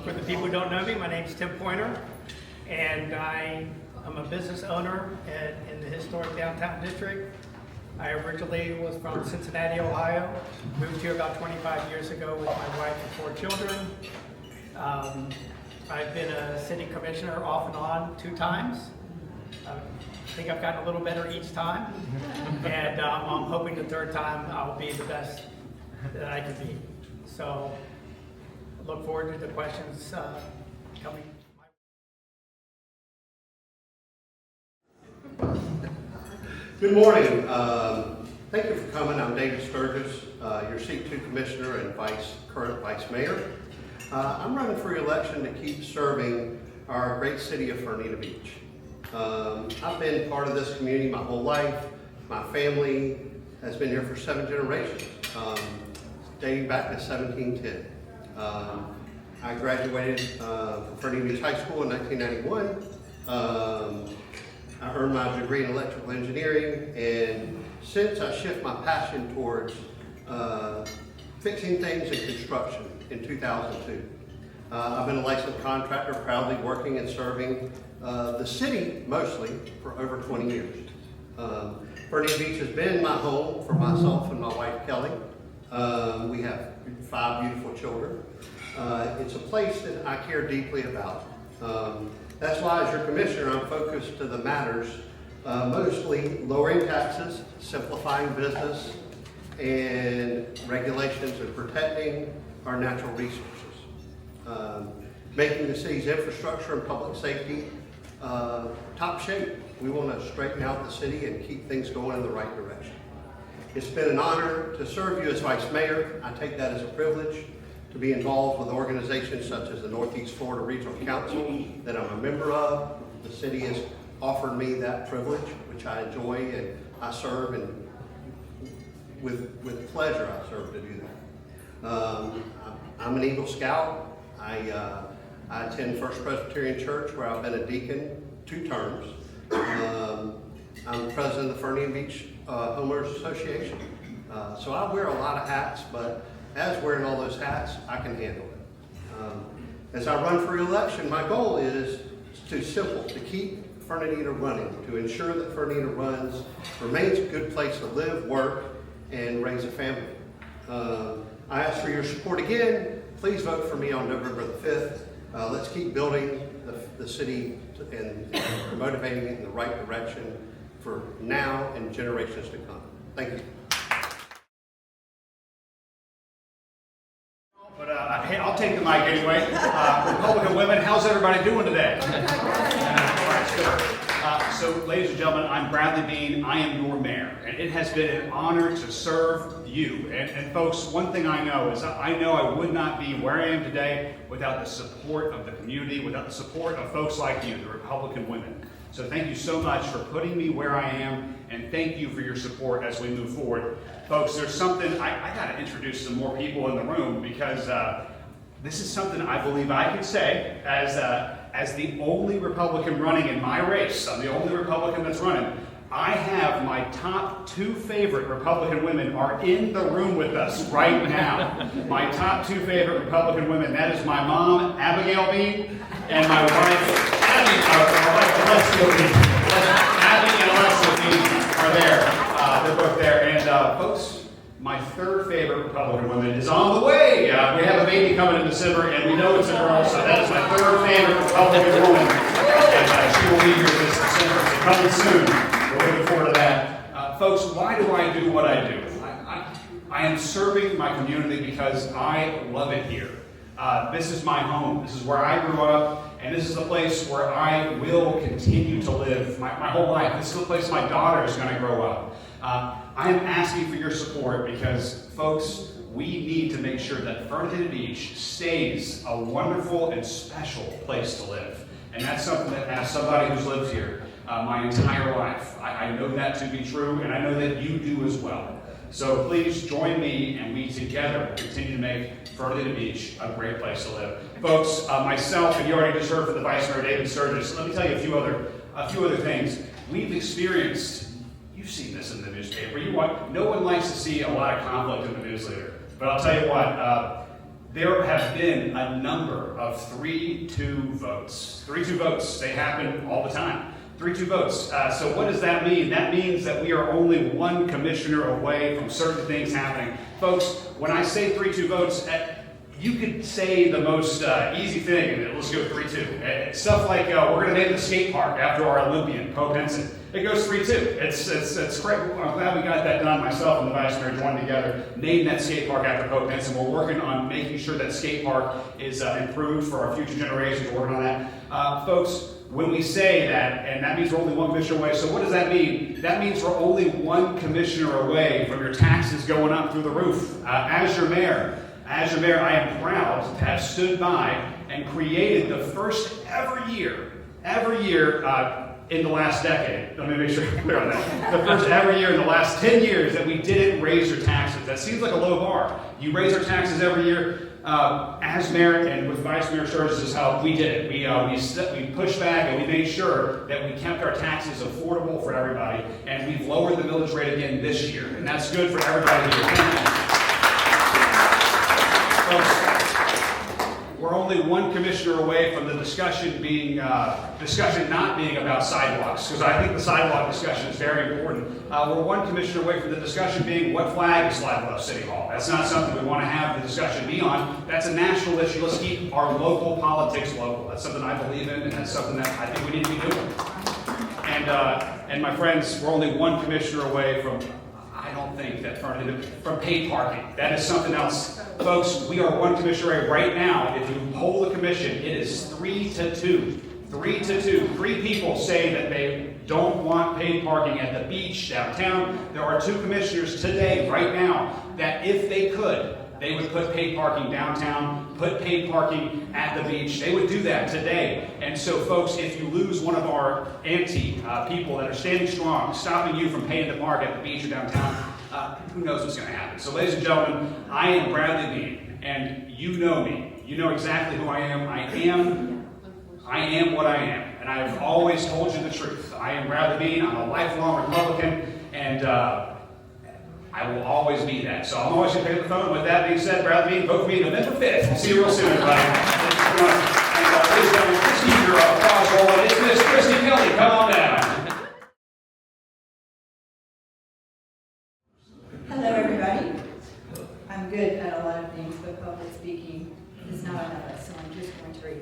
For the people who don't know me, my name is Tim Pointer, and I am a business owner in the historic downtown district. I originally was from Cincinnati, Ohio, moved here about 25 years ago with my wife and 4 children. I've been a city commissioner off and on 2 times. I think I've gotten a little better each time, and I'm hoping the 3rd time I'll be the best that I can be. So look forward to the questions coming. Good morning. Thank you for coming. I'm David Sturgis, your seat 2 commissioner and current vice mayor. I'm running for election to keep serving our great city of Fernita Beach. I've been part of this community my whole life. My family has been here for 7 generations, dating back to 1710. I graduated from Fernita Beach High School in 1991. I earned my degree in electrical engineering, and since I shift my passion towards fixing things in construction in 2002. I've been a licensed contractor, proudly working and serving the city mostly for over 20 years. Fernita Beach has been my home for myself and my wife Kelly. We have 5 beautiful children. It's a place that I care deeply about. That's why, as your commissioner, I'm focused to the matters, mostly lowering taxes, simplifying business, and regulations and protecting our natural resources. Making the city's infrastructure and public safety top shape. We want to straighten out the city and keep things going in the right direction. It's been an honor to serve you as vice mayor. I take that as a privilege to be involved with organizations such as the Northeast Florida Regional Council that I'm a member of. The city has offered me that privilege, which I enjoy, and I serve, and with pleasure I serve to do that. I'm an Eagle Scout. I attend First Presbyterian Church, where I've been a deacon 2 terms. I'm president of the Fernita Beach Homeowners Association. So I wear a lot of hats, but as wearing all those hats, I can handle it. As I run for election, my goal is to keep Fernita running, to ensure that Fernita remains a good place to live, work, and raise a family. I ask for your support again. Please vote for me on November the 5th. Let's keep building the city and motivating it in the right direction for now and generations to come. Thank you. But hey, I'll take the mic anyway. Republican women, how's everybody doing today? So, ladies and gentlemen, I'm Bradley Bean. I am your mayor, and it has been an honor to serve you. And folks, one thing I know is I know I would not be where I am today without the support of the community, without the support of folks like you, the Republican women. So thank you so much for putting me where I am, and thank you for your support as we move forward. Folks, there's something, I got to introduce some more people in the room, because this is something I believe I can say as the only Republican running in my race. I'm the only Republican that's running. I have my top 2 favorite Republican women are in the room with us right now. My top 2 favorite Republican women, that is my mom, Abigail Bean, and my wife, Alexia Bean. Abby and Alexia Bean are there. They're both there. And folks, my 3rd favorite Republican woman is on the way. We have a baby coming in December, and we know it's a girl, so that is my 3rd favorite Republican woman. And she will be here this December. So coming soon. We're looking forward to that. Folks, why do I do what I do? I am serving my community because I love it here. This is my home. This is where I grew up, and this is the place where I will continue to live my whole life. This is the place my daughter is going to grow up. I am asking for your support because, folks, we need to make sure that Fernita Beach stays a wonderful and special place to live. And that's something that, as somebody who's lived here my entire life, I know that to be true, and I know that you do as well. So please join me, and we together will continue to make Fernita Beach a great place to live. Folks, myself, and you already just heard from the Vice Mayor David Sturgis, let me tell you a few other things. We've experienced, you've seen this in the newspaper, no one likes to see a lot of conflict in the newsletter. But I'll tell you what, there have been a number of 3-2 votes. 3-2 votes, they happen all the time. 3-2 votes. So what does that mean? That means that we are only one commissioner away from certain things happening. Folks, when I say 3-2 votes, you could say the most easy thing, and let's go 3-2. Stuff like we're going to name the skate park after our Olympian, Poe Benson. It goes 3-2. It's great. I'm glad we got that done. Myself and the vice mayor joined together, named that skate park after Poe Benson. We're working on making sure that skate park is improved for our future generations. We're working on that. Folks, when we say that, and that means we're only one commissioner away, so what does that mean? That means we're only one commissioner away from your taxes going up through the roof. As your mayor, I am proud to have stood by and created the first every year in the last decade. Let me make sure I'm clear on that. The first every year in the last 10 years that we didn't raise your taxes. That seems like a low bar. You raise our taxes every year. As mayor and with Vice Mayor Sturgis's help, we did it. We pushed back and we made sure that we kept our taxes affordable for everybody. And we've lowered the millage rate again this year. And that's good for everybody here. Thank you. Folks, we're only one commissioner away from the discussion not being about sidewalks, because I think the sidewalk discussion is very important. We're one commissioner away from the discussion being what flag is flying above City Hall. That's not something we want to have the discussion be on. That's a national issue. Let's keep our local politics local. That's something I believe in, and that's something that I think we need to be doing. And my friends, we're only one commissioner away from, I don't think that from paid parking. That is something else. Folks, we are one commissioner away right now. If you poll the commission, it is 3-2. 3-2. 3 people say that they don't want paid parking at the beach downtown. There are 2 commissioners today, right now, that if they could, they would put paid parking downtown, put paid parking at the beach. They would do that today. And so, folks, if you lose one of our people that are standing strong, stopping you from paying to park at the beach or downtown, who knows what's going to happen. So, ladies and gentlemen, I am Bradley Bean, and you know me. You know exactly who I am. I am what I am, and I've always told you the truth. I am Bradley Bean. I'm a lifelong Republican, and I will always be that. So I'm always going to pick up the phone. With that being said, Bradley Bean, vote for me November 5th. We'll see you real soon, everybody. Thank you so much. And ladies and gentlemen, please keep your applause rolling. It's Miss Christy Kelly. Come on down. Hello, everybody. I'm good at a lot of things, but public speaking is not another, so I'm just going to read.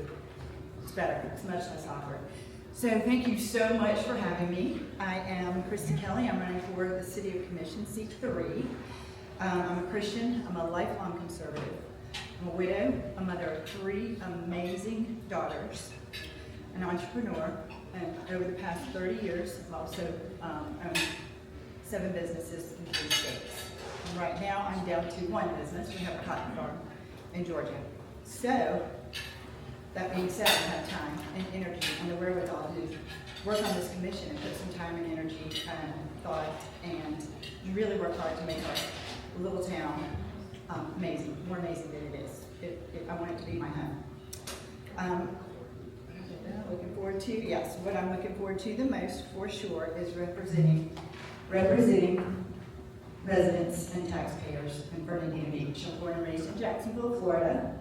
It's better. It's much less awkward. So thank you so much for having me. I am Christy Kelly. I'm running for the City of Commission, seat 3. I'm a Christian. I'm a lifelong conservative. I'm a widow, a mother of 3 amazing daughters, an entrepreneur, and over the past 30 years, I've also owned 7 businesses in 3 states. And right now, I'm down to 1 business. We have a cotton farm in Georgia. So, that being said, I have time and energy and the wherewithal to work on this commission and put some time and energy and thought and really work hard to make our little town amazing, more amazing than it is. I want it to be my home. Looking forward to, yes, what I'm looking forward to the most for sure is representing residents and taxpayers in Bernardino Beach. I'm born and raised in Jacksonville, Florida.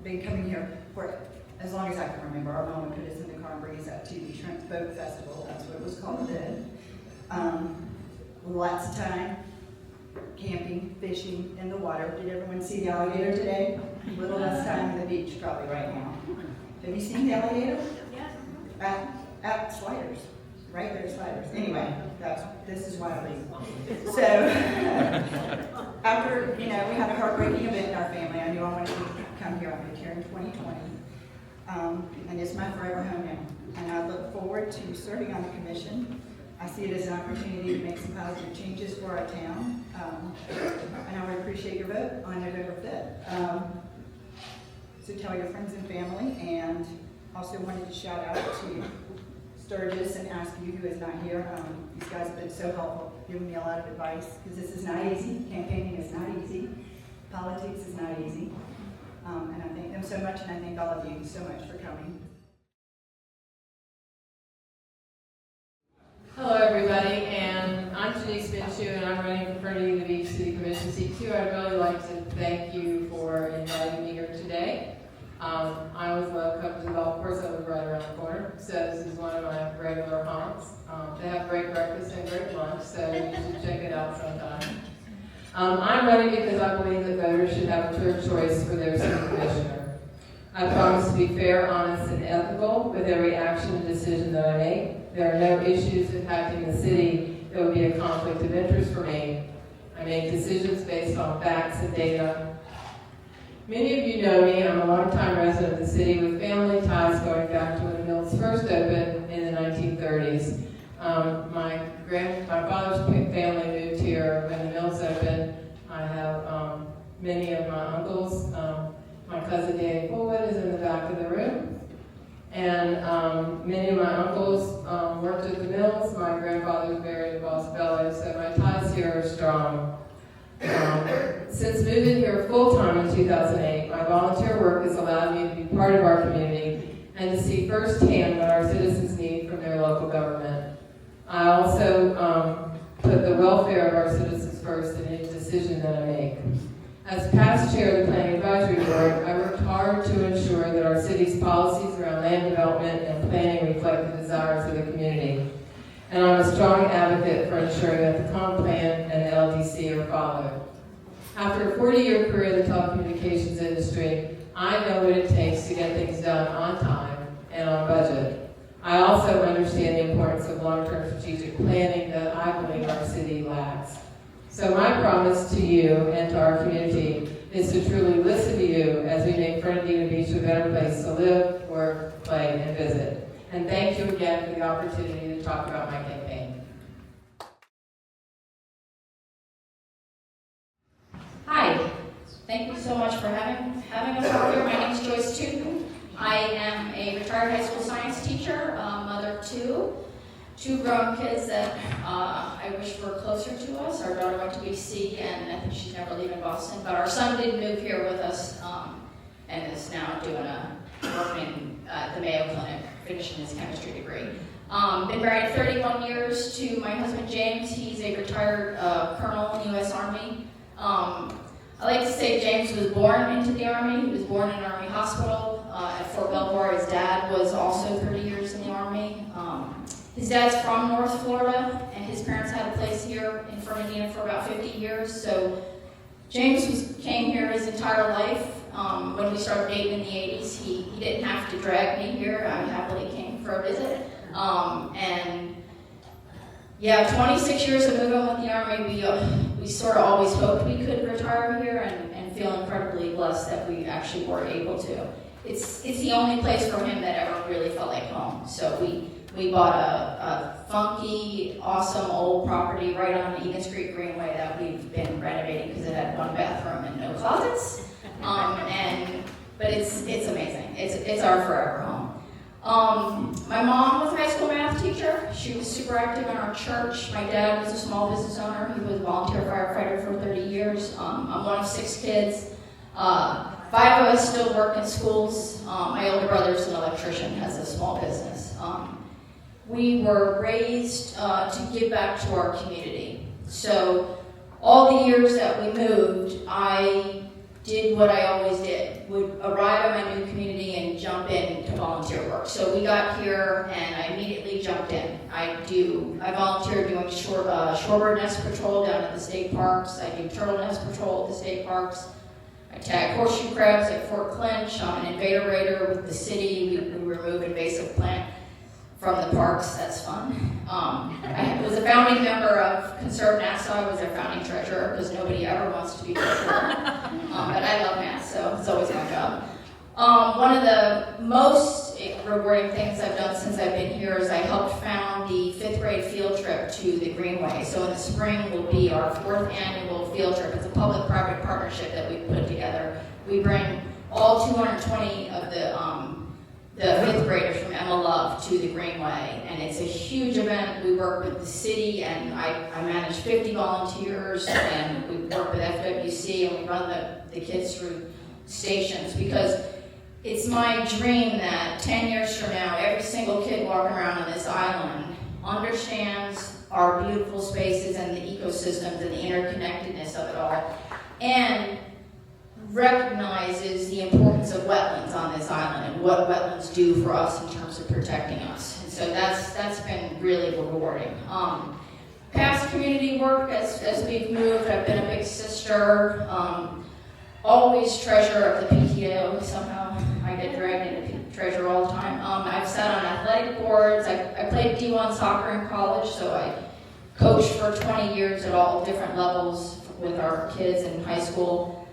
Been coming here for as long as I can remember. Our mom would put us in the car and bring us up to the Trent Boat Festival. That's what it was called then. Lots of time camping, fishing in the water. Did everyone see the alligator today? A little less time on the beach probably right now. Have you seen the alligator? Yeah. At Sliders. Right there, Sliders. Anyway, this is why I leave. So, after, we had a heartbreaking event in our family, I knew I wanted to come here. I moved here in 2020. And it's my forever home now. And I look forward to serving on the commission. I see it as an opportunity to make some positive changes for our town. And I would appreciate your vote on November 5th. So tell your friends and family, and also wanted to shout out to Sturgis and ask you who is not here. These guys have been so helpful, giving me a lot of advice, because this is not easy. Campaigning is not easy. Politics is not easy. And I thank them so much, and I thank all of you so much for coming. Hello, everybody, and I'm Denise Minshew, and I'm running for Bernardino Beach City Commission seat 2. I'd really like to thank you and great lunch, so you should check it out sometime. I'm running because I believe that voters should have a clear choice for their city commissioner. I promise to be fair, honest, and ethical with every action and decision that I make. There are no issues impacting the city that would be a conflict of interest for me. I make decisions based on facts and data. Many of you know me. I'm a longtime resident of the city with family ties going back to when the mills first opened in the 1930s. My father's family moved here when the mills opened. I have many of my uncles. My cousin Danny Fullwood is in the back of the room. And many of my uncles worked at the mills. My grandfather was buried in Boss Bellow, so my ties here are strong. Since moving here full-time in 2008, my volunteer work has allowed me to be part of our community and to see firsthand what our citizens need from their local government. I also put the welfare of our citizens first in any decision that I make. As past chair of the Planning Advisory Board, I worked hard to ensure that our city's policies around land development and planning reflect the desires of the community. And I'm a strong advocate for ensuring that the comp plan and the LDC are followed. After a 40-year career in the telecommunications industry, I know what it takes to get things done on time and on budget. I also understand the importance of long-term strategic planning that I believe our city lacks. So my promise to you and to our community is to truly listen to you as we make Fernandina Beach a better place to live, work, play, and visit. And thank you again for the opportunity to talk about my campaign. Hi, thank you so much for having us out here. My name is Joyce Tooten. I am a retired high school science teacher, mother of two grown kids that I wish were closer to us. Our daughter went to BC, and I think she's never leaving Boston. But our son did move here with us, and is now working at the Mayo Clinic, finishing his chemistry degree. Been married 31 years to my husband James. He's a retired colonel in the U.S. Army. I like to say James was born into the Army. He was born in an Army hospital at Fort Belvoir. His dad was also 30 years in the Army. His dad's from North Florida, and his parents had a place here in Fernandina for about 50 years. So James came here his entire life. When we started dating in the 80s, he didn't have to drag me here. I happily came for a visit. And yeah, 26 years of moving with the Army, we sort of always hoped we could retire here, and feel incredibly blessed that we actually were able to. It's the only place for him that ever really felt like home. So we bought a funky, awesome old property right on the Egan Street Greenway that we've been renovating because it had one bathroom and no closets. But it's amazing. It's our forever home. My mom was a high school math teacher. She was super active in our church. My dad was a small business owner. He was a volunteer firefighter for 30 years. I'm one of 6 kids. 5 of us still work in schools. My older brother's an electrician, has a small business. We were raised to give back to our community. So all the years that we moved, I did what I always did, would arrive at my new community and jump in to volunteer work. So we got here and I immediately jumped in. I volunteer doing shorebird nest patrol down at the state parks. I do turtle nest patrol at the state parks. I tag horseshoe crabs at Fort Clinch. I'm an invader raider with the city. We remove invasive plant from the parks. That's fun. I was a founding member of Conserve Nassau. I was their founding treasurer because nobody ever wants to be treasurer. But I love math, so it's always my job. One of the most rewarding things I've done since I've been here is I helped found the 5th grade field trip to the Greenway. So in the spring will be our 4th annual field trip. It's a public-private partnership that we put together. We bring all 220 of the 5th graders from Emma Love to the Greenway, and it's a huge event. We work with the city, and I manage 50 volunteers, and we work with FWC, and we run the kids through stations, because it's my dream that 10 years from now, every single kid walking around on this island understands our beautiful spaces and the ecosystems and the interconnectedness of it all, and recognizes the importance of wetlands on this island and what wetlands do for us in terms of protecting us. And so that's been really rewarding. Past community work, as we've moved, I've been a big sister, always treasurer of the PTO. Somehow I get dragged into treasurer all the time. I've sat on athletic boards. I played D1 soccer in college, so I coached for 20 years at all different levels with our kids in high school.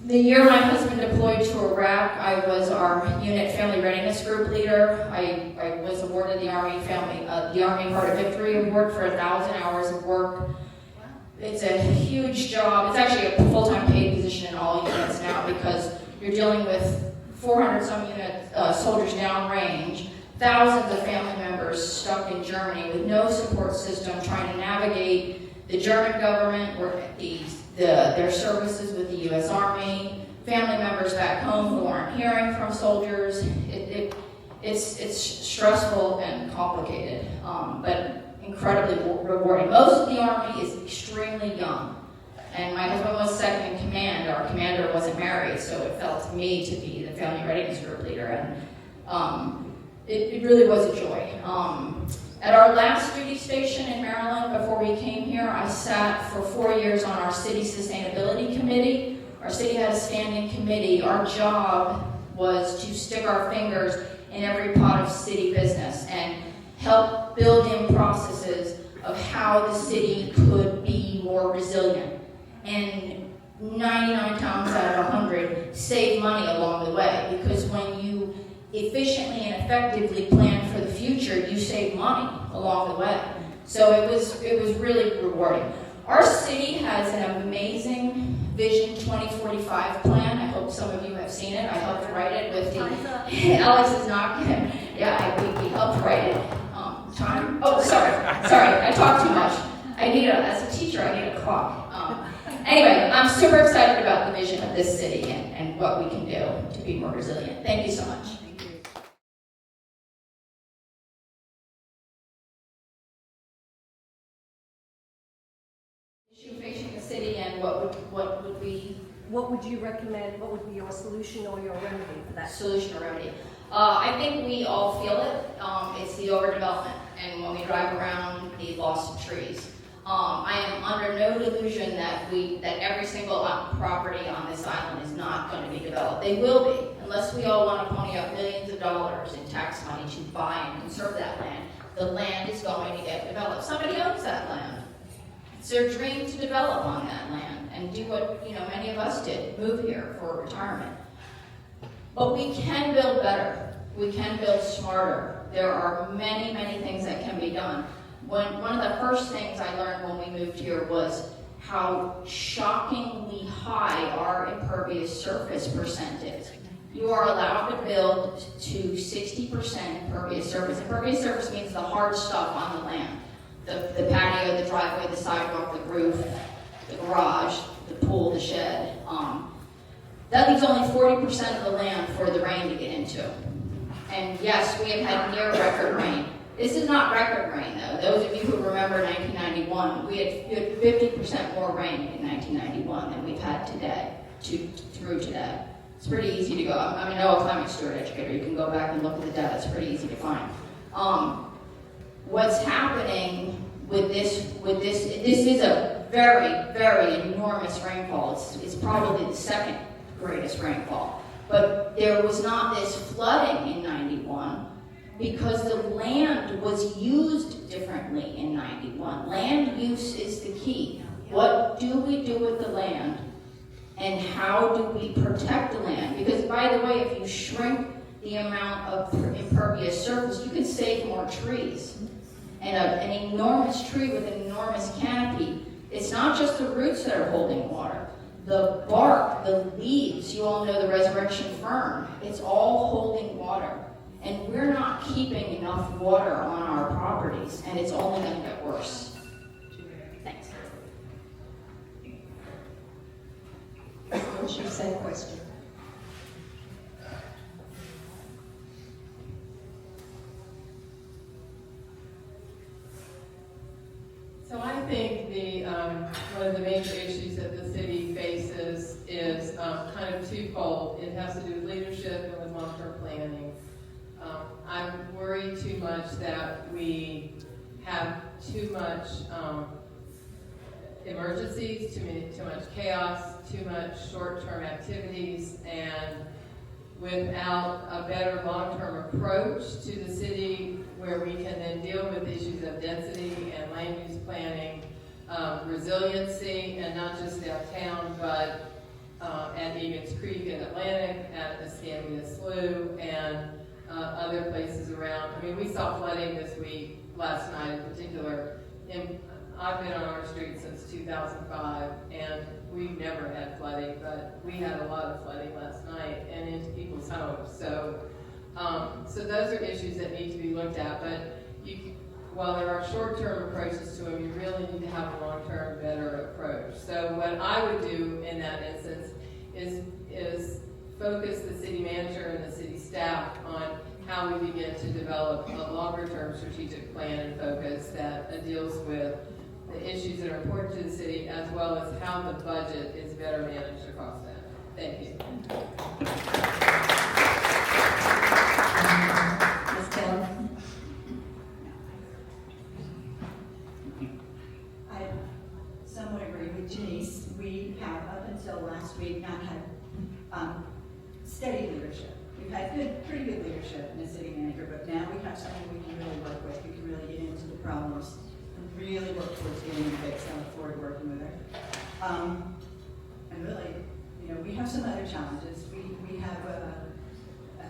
The year my husband deployed to Iraq, I was our unit family readiness group leader. I was awarded the Army Heart of Victory Award for 1,000 hours of work. It's a huge job. It's actually a full-time paid position in all units now because you're dealing with 400-some soldiers downrange, thousands of family members stuck in Germany with no support system, trying to navigate the German government or their services with the U.S. Army, family members back home who aren't hearing from soldiers. It's stressful and complicated, but incredibly rewarding. Most of the Army is extremely young, and my husband was second in command. Our commander wasn't married, so it fell to me to be the family readiness group leader, and it really was a joy. At our last duty station in Maryland, before we came here, I sat for 4 years on our city sustainability committee. Our city had a standing committee. Our job was to stick our fingers in every pot of city business and help build in processes of how the city could be more resilient. And 99 times out of 100, save money along the way, because when you efficiently and effectively plan for the future, you save money along the way. So it was really rewarding. Our city has an amazing Vision 2045 plan. I hope some of you have seen it. I helped write it with the Alex is not gonna, yeah, we helped write it. Time? Oh, sorry, I talk too much. As a teacher, I need a clock. Anyway, I'm super excited about the vision of this city and what we can do to be more resilient. Thank you so much. Issue facing the city and what would we... What would you recommend? What would be your solution or your remedy for that? Solution or remedy? I think we all feel it. It's the overdevelopment, and when we drive around, the loss of trees. I am under no delusion that every single property on this island is not going to be developed. They will be, unless we all want to pony up millions of dollars in tax money to buy and conserve that land. The land is going to get developed. Somebody owns that land. It's their dream to develop on that land and do what many of us did, move here for retirement. But we can build better. We can build smarter. There are many, many things that can be done. One of the first things I learned when we moved here was how shockingly high our impervious surface percent is. You are allowed to build to 60% impervious surface. Impervious surface means the hard stuff on the land. The patio, the driveway, the sidewalk, the roof, the garage, the pool, the shed. That leaves only 40% of the land for the rain to get into. And yes, we have had near record rain. This is not record rain though. Those of you who remember 1991, we had 50% more rain in 1991 than we've had today, through today. It's pretty easy to go. I'm a NOAA climate steward educator. You can go back and look at the data. It's pretty easy to find. What's happening with this is a very, very enormous rainfall. It's probably the second greatest rainfall. But there was not this flooding in 91 because the land was used differently in 91. Land use is the key. What do we do with the land? And how do we protect the land? Because by the way, if you shrink the amount of impervious surface, you can save more trees. And an enormous tree with an enormous canopy, it's not just the roots that are holding water. The bark, the leaves, you all know the resurrection fern, it's all holding water. And we're not keeping enough water on our properties, and it's only going to get worse. Thanks. What's your same question? So I think one of the major issues that the city faces is kind of twofold. It has to do with leadership and with long-term planning. I'm worried too much that we have too much emergencies, too much chaos, too much short-term activities, and without a better long-term approach to the city where we can then deal with issues of density and land use planning, resiliency, and not just downtown, but at Egan's Creek in Atlantic, at Escambia Slough, and other places around. I mean, we saw flooding this week, last night in particular. I've been on our street since 2005, and we've never had flooding, but we had a lot of flooding last night and into people's homes. So, so those are issues that need to be looked at. But while there are short-term approaches to them, you really need to have a long-term, better approach. So what I would do in that instance is focus the city manager and the city staff on how we begin to develop a longer-term strategic plan and focus that deals with the issues that are important to the city, as well as how the budget is better managed across that. Thank you. Ms. Taylor? I somewhat agree with Janice. We have, up until last week, not had steady leadership. We've had pretty good leadership in the city manager, but now we have someone we can really work with. We can really get into the problems and really work towards getting them fixed. I look forward to working with her. And really, you know, we have some other challenges. We have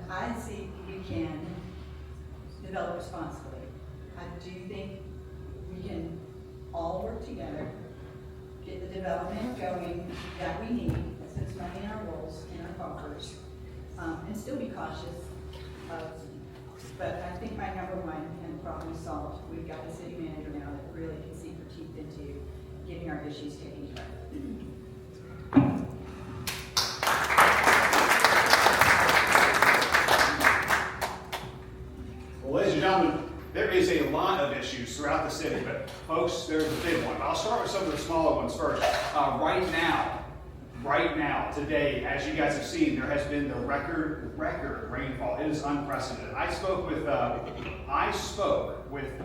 I see we can develop responsibly. I do think we can all work together, get the development going that we need, that puts money in our rolls, in our coffers, and still be cautious of, but I think my number one and problem solved, we've got a city manager now that really can see her teeth into getting our issues taken care of. Well, ladies and gentlemen, there is a lot of issues throughout the city, but folks, there's a big one. I'll start with some of the smaller ones first. Right now, today, as you guys have seen, there has been the record rainfall. It is unprecedented. I spoke with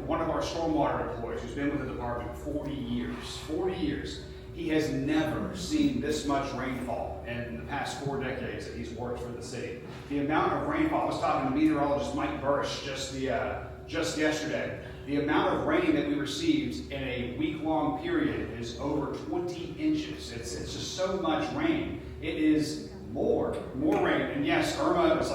one of our stormwater employees who's been with the department 40 years. 40 years. He has never seen this much rainfall in the past 4 decades that he's worked for the city. The amount of rainfall, I was talking to meteorologist Mike Bursch just yesterday. The amount of rain that we received in a week-long period is over 20 inches. It's just so much rain. It is more rain. And yes, Irma was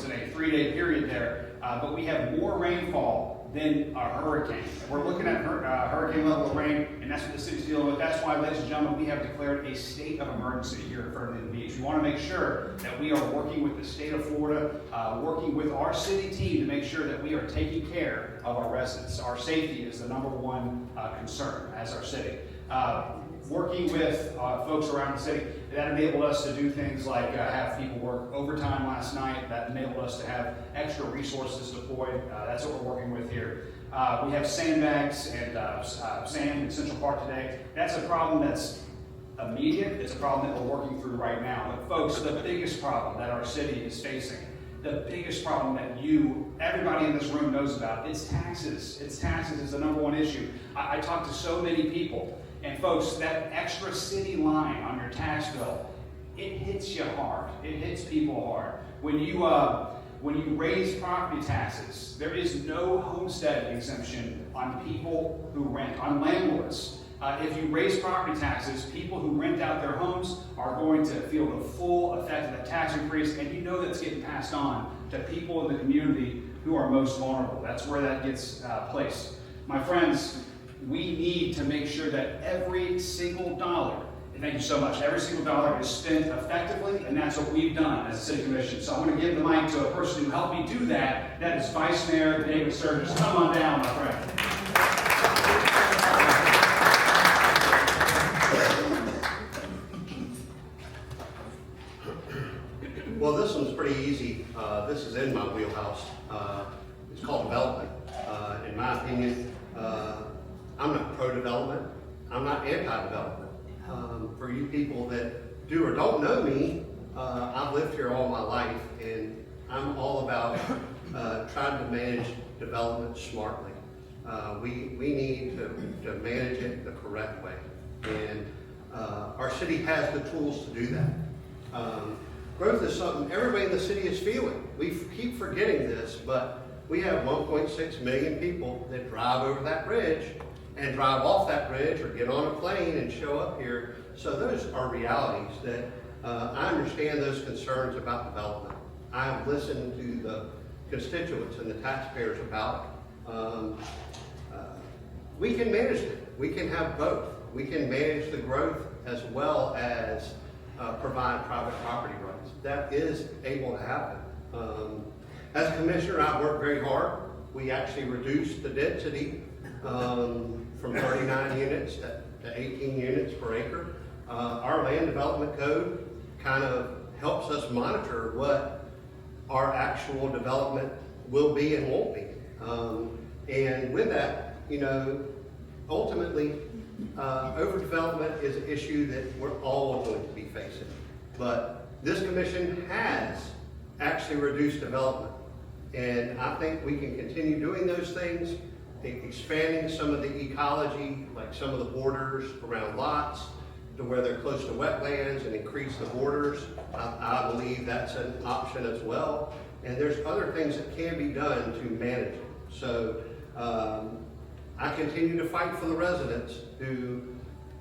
in a 3-day period there, but we have more rainfall than a hurricane. And we're looking at hurricane level of rain, and that's what the city's dealing with. That's why, ladies and gentlemen, we have declared a state of emergency here at FRWN Beach. We want to make sure that we are working with the state of Florida, working with our city team to make sure that we are taking care of our residents. Our safety is the number one concern as our city. Working with folks around the city, that enabled us to do things like have people work overtime last night. That enabled us to have extra resources deployed. That's what we're working with here. We have sandbags and sand in Central Park today. That's a problem that's immediate. It's a problem that we're working through right now. But folks, the biggest problem that our city is facing, the biggest problem that everybody in this room knows about, is taxes. Taxes is the number one issue. I talk to so many people. And folks, that extra city line on your tax bill, it hits you hard. It hits people hard. When you raise property taxes, there is no homestead exemption on people who rent, on landlords. If you raise property taxes, people who rent out their homes are going to feel the full effect of that tax increase, and you know that's getting passed on to people in the community who are most vulnerable. That's where that gets placed. My friends, we need to make sure that every single dollar, and thank you so much, every single dollar is spent effectively, and that's what we've done as a city commission. So I'm going to give the mic to a person who helped me do that. That is Vice Mayor David Sturgis. Come on down, my friend. Well, this one's pretty easy. This is in my wheelhouse. It's called development. In my opinion, I'm not pro-development. I'm not anti-development. For you people that do or don't know me, I've lived here all my life, and I'm all about trying to manage development smartly. We need to manage it the correct way. And our city has the tools to do that. Growth is something everybody in the city is feeling. We keep forgetting this, but we have 1.6 million people that drive over that bridge and drive off that bridge or get on a plane and show up here. So those are realities that I understand those concerns about development. I've listened to the constituents and the taxpayers about it. We can manage it. We can have both. We can manage the growth as well as provide private property rights. That is able to happen. As a commissioner, I've worked very hard. We actually reduced the density from 39 units to 18 units per acre. Our land development code kind of helps us monitor what our actual development will be and won't be. And with that, you know, ultimately, overdevelopment is an issue that we're all going to be facing. But this commission has actually reduced development. And I think we can continue doing those things, expanding some of the ecology, like some of the borders around lots, to where they're close to wetlands and increase the borders. I believe that's an option as well. And there's other things that can be done to manage it. So I continue to fight for the residents who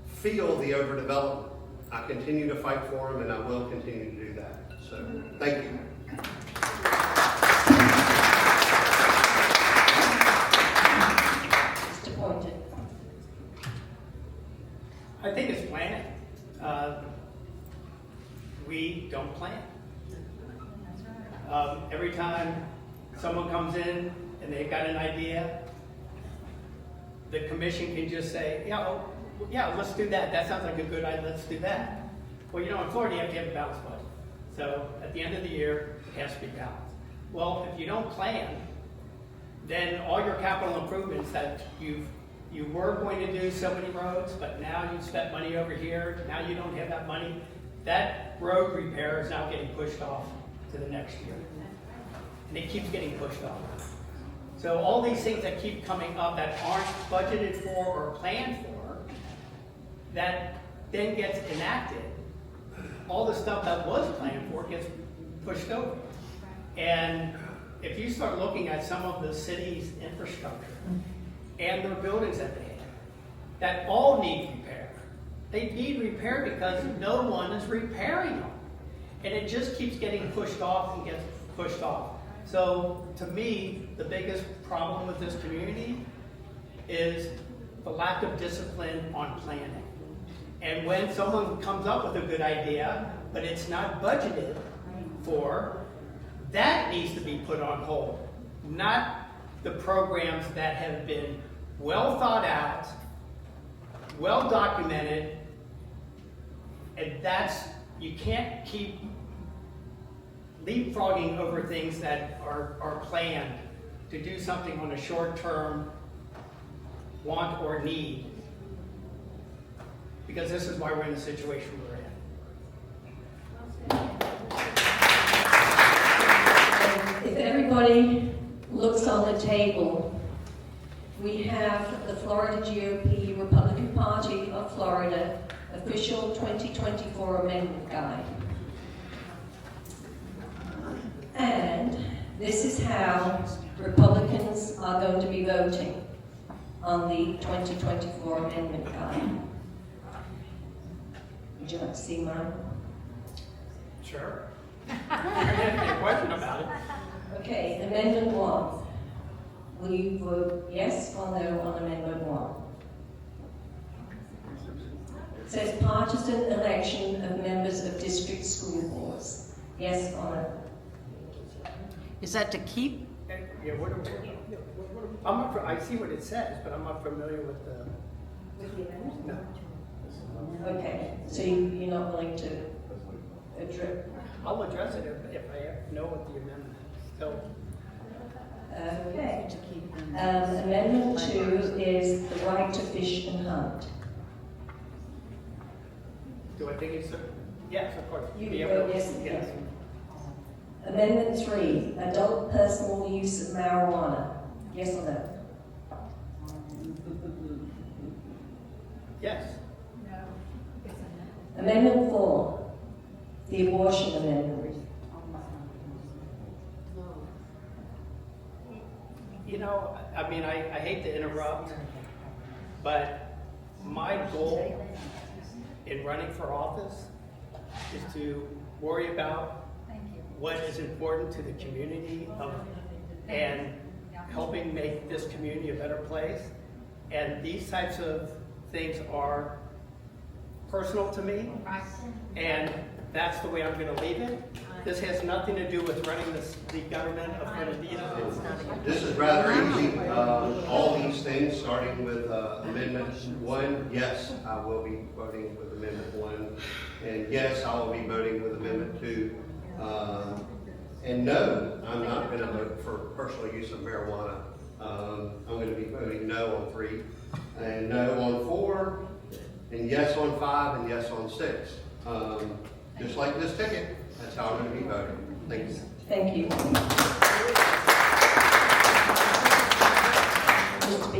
feel the overdevelopment. I continue to fight for them, and I will continue to do that. So thank you. Mr. Boynton. I think it's planning. We don't plan. Every time someone comes in and they've got an idea, the commission can just say, yeah, let's do that. That sounds like a good idea, let's do that. Well, you know, in Florida, you have to have a balanced budget. So at the end of the year, it has to be balanced. Well, if you don't plan, then all your capital improvements that you were going to do so many roads, but now you've spent money over here, now you don't have that money, that road repair is now getting pushed off to the next year. And it keeps getting pushed off. So all these things that keep coming up that aren't budgeted for or planned for, that then gets enacted, all the stuff that was planned for gets pushed over. And if you start looking at some of the city's infrastructure and their buildings that they have, that all need repair. They need repair because no one is repairing them. And it just keeps getting pushed off and gets pushed off. So to me, the biggest problem with this community is the lack of discipline on planning. And when someone comes up with a good idea, but it's not budgeted for, that needs to be put on hold. Not the programs that have been well thought out, well documented, and you can't keep leapfrogging over things that are planned to do something on a short-term want or need, because this is why we're in the situation we're in. If everybody looks on the table, we have the Florida GOP Republican Party of Florida official 2024 amendment guide. And this is how Republicans are going to be voting on the 2024 amendment guide. Would you like to see mine? Sure. I have a question about it. Okay, Amendment 1. Will you vote yes or no on Amendment 1? It says partisan election of members of district school boards. Yes or no? Is that to keep? Yeah, I see what it says, but I'm not familiar with the. With the amendment? No. Okay, so you're not willing to address? I'll address it if I know what the amendment is. So, Okay. Amendment 2 is the right to fish and hunt. do I think it's yes, of course. You Be vote able to- yes. Yes. Amendment 3, adult personal use of marijuana. Yes or no? Yes. Amendment 4, the abortion amendment. You know, I mean, I hate to interrupt, but my goal in running for office is to worry about what is important to the community and helping make this community a better place. And these types of things are personal to me, and that's the way I'm going to leave it. This has nothing to do with running the government of Bernardino. This is rather easy. All these things, starting with Amendment 1, yes, I will be voting with Amendment 1. And yes, I will be voting with Amendment 2. And no, I'm not going to vote for personal use of marijuana. I'm going to be voting no on 3, and no on 4, and yes on 5, and yes on 6. Just like this ticket, that's how I'm going to be voting. Thank you. Thank you. Mr. B.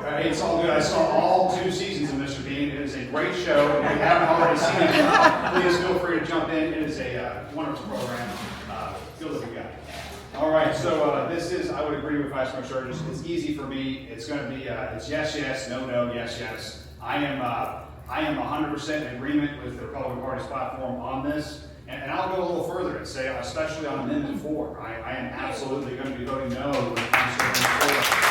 Hey, it's all good. I saw all 2 seasons of Mr. Bean. It is a great show. If you haven't already seen it, please feel free to jump in. It is a wonderful program. Feel that we got it. All right, so this is, I would agree with Vice Mayor Sturgis. It's easy for me. It's going to be, it's yes, yes, no, no, yes, yes. I am 100% in agreement with the Republican Party's platform on this. And I'll go a little further and say, especially on Amendment 4, I am absolutely going to be voting no when it comes to Amendment 4.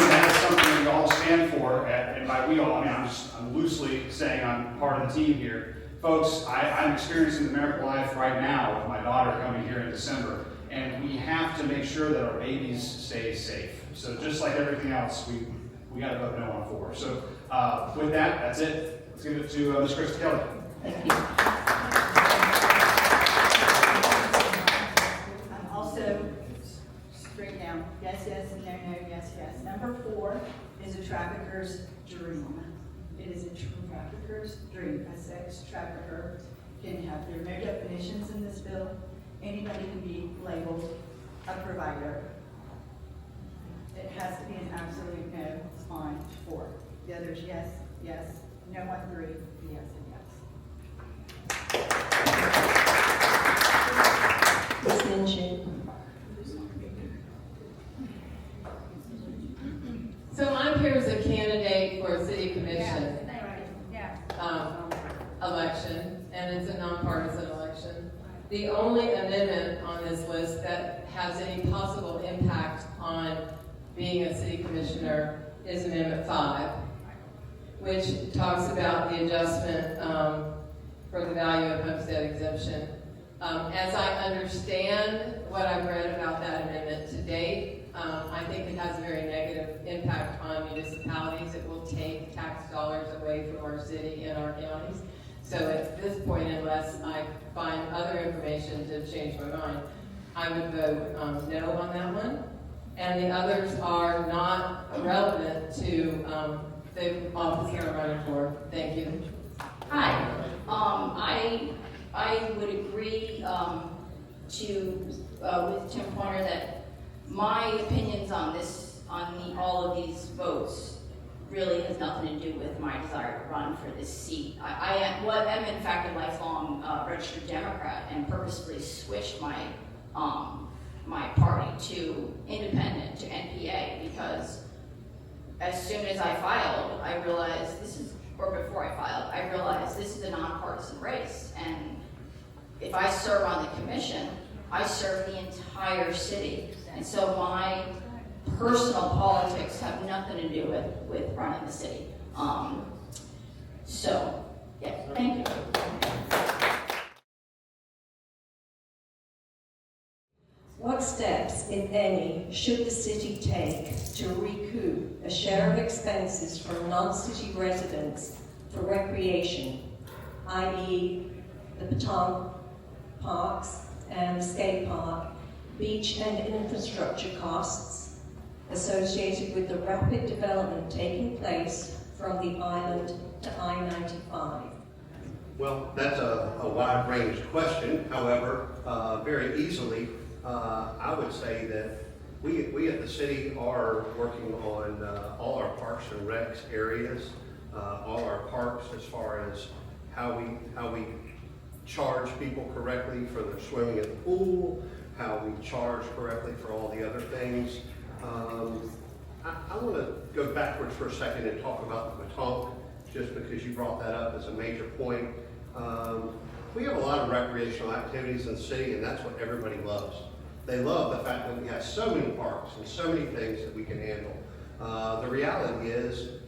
That is something we all stand for, and by we all, I mean, I'm loosely saying I'm part of the team here. Folks, I'm experiencing the miracle life right now with my daughter coming here in December, and we have to make sure that our babies stay safe. So just like everything else, we got to vote no on 4. So with that, that's it. Let's give it to Ms. Krista Kelly. Thank you. I'm also straight down, yes, yes, no, no, yes, yes. Number 4 is a trafficker's dream. It is a trafficker's dream. A sex trafficker can have, there are no definitions in this bill. Anybody can be labeled a provider. It has to be an absolute no on 4. The others, yes, yes, no on 3, yes, and yes. Ms. Minchin. So I'm here as a candidate for a city commission election, and it's a nonpartisan election. The only amendment on this list that has any possible impact on being a city commissioner is Amendment 5, which talks about the adjustment for the value of homestead exemption. As I understand what I've read about that amendment to date, I think it has a very negative impact on municipalities. It will take tax dollars away from our city and our counties. So at this point, unless I find other information to change my mind, I would vote no on that one. And the others are not relevant to the office that I'm running for. Thank you. Hi. I would agree with Tim Pointer that my opinions on this, all of these votes, really has nothing to do with my desire to run for this seat. I am in fact a lifelong registered Democrat and purposefully switched my my party to independent, to NPA, because as soon as I filed, I realized before I filed, I realized this is a nonpartisan race, and if I serve on the commission, I serve the entire city, and so my personal politics have nothing to do with running the city. So, yeah, thank you. What steps, if any, should the city take to recoup a share of expenses from non-city residents for recreation, i.e. the Baton Parks and skate park, beach and infrastructure costs associated with the rapid development taking place from the island to I-95? Well, that's a wide-ranged question. However, very easily, I would say that We at the city are working on all our parks and recs areas, all our parks as far as how we charge people correctly for their swimming in the pool, how we charge correctly for all the other things. I want to go backwards for a second and talk about the Matonk, just because you brought that up as a major point. We have a lot of recreational activities in the city, and that's what everybody loves. They love the fact that we have so many parks and so many things that we can handle. The reality is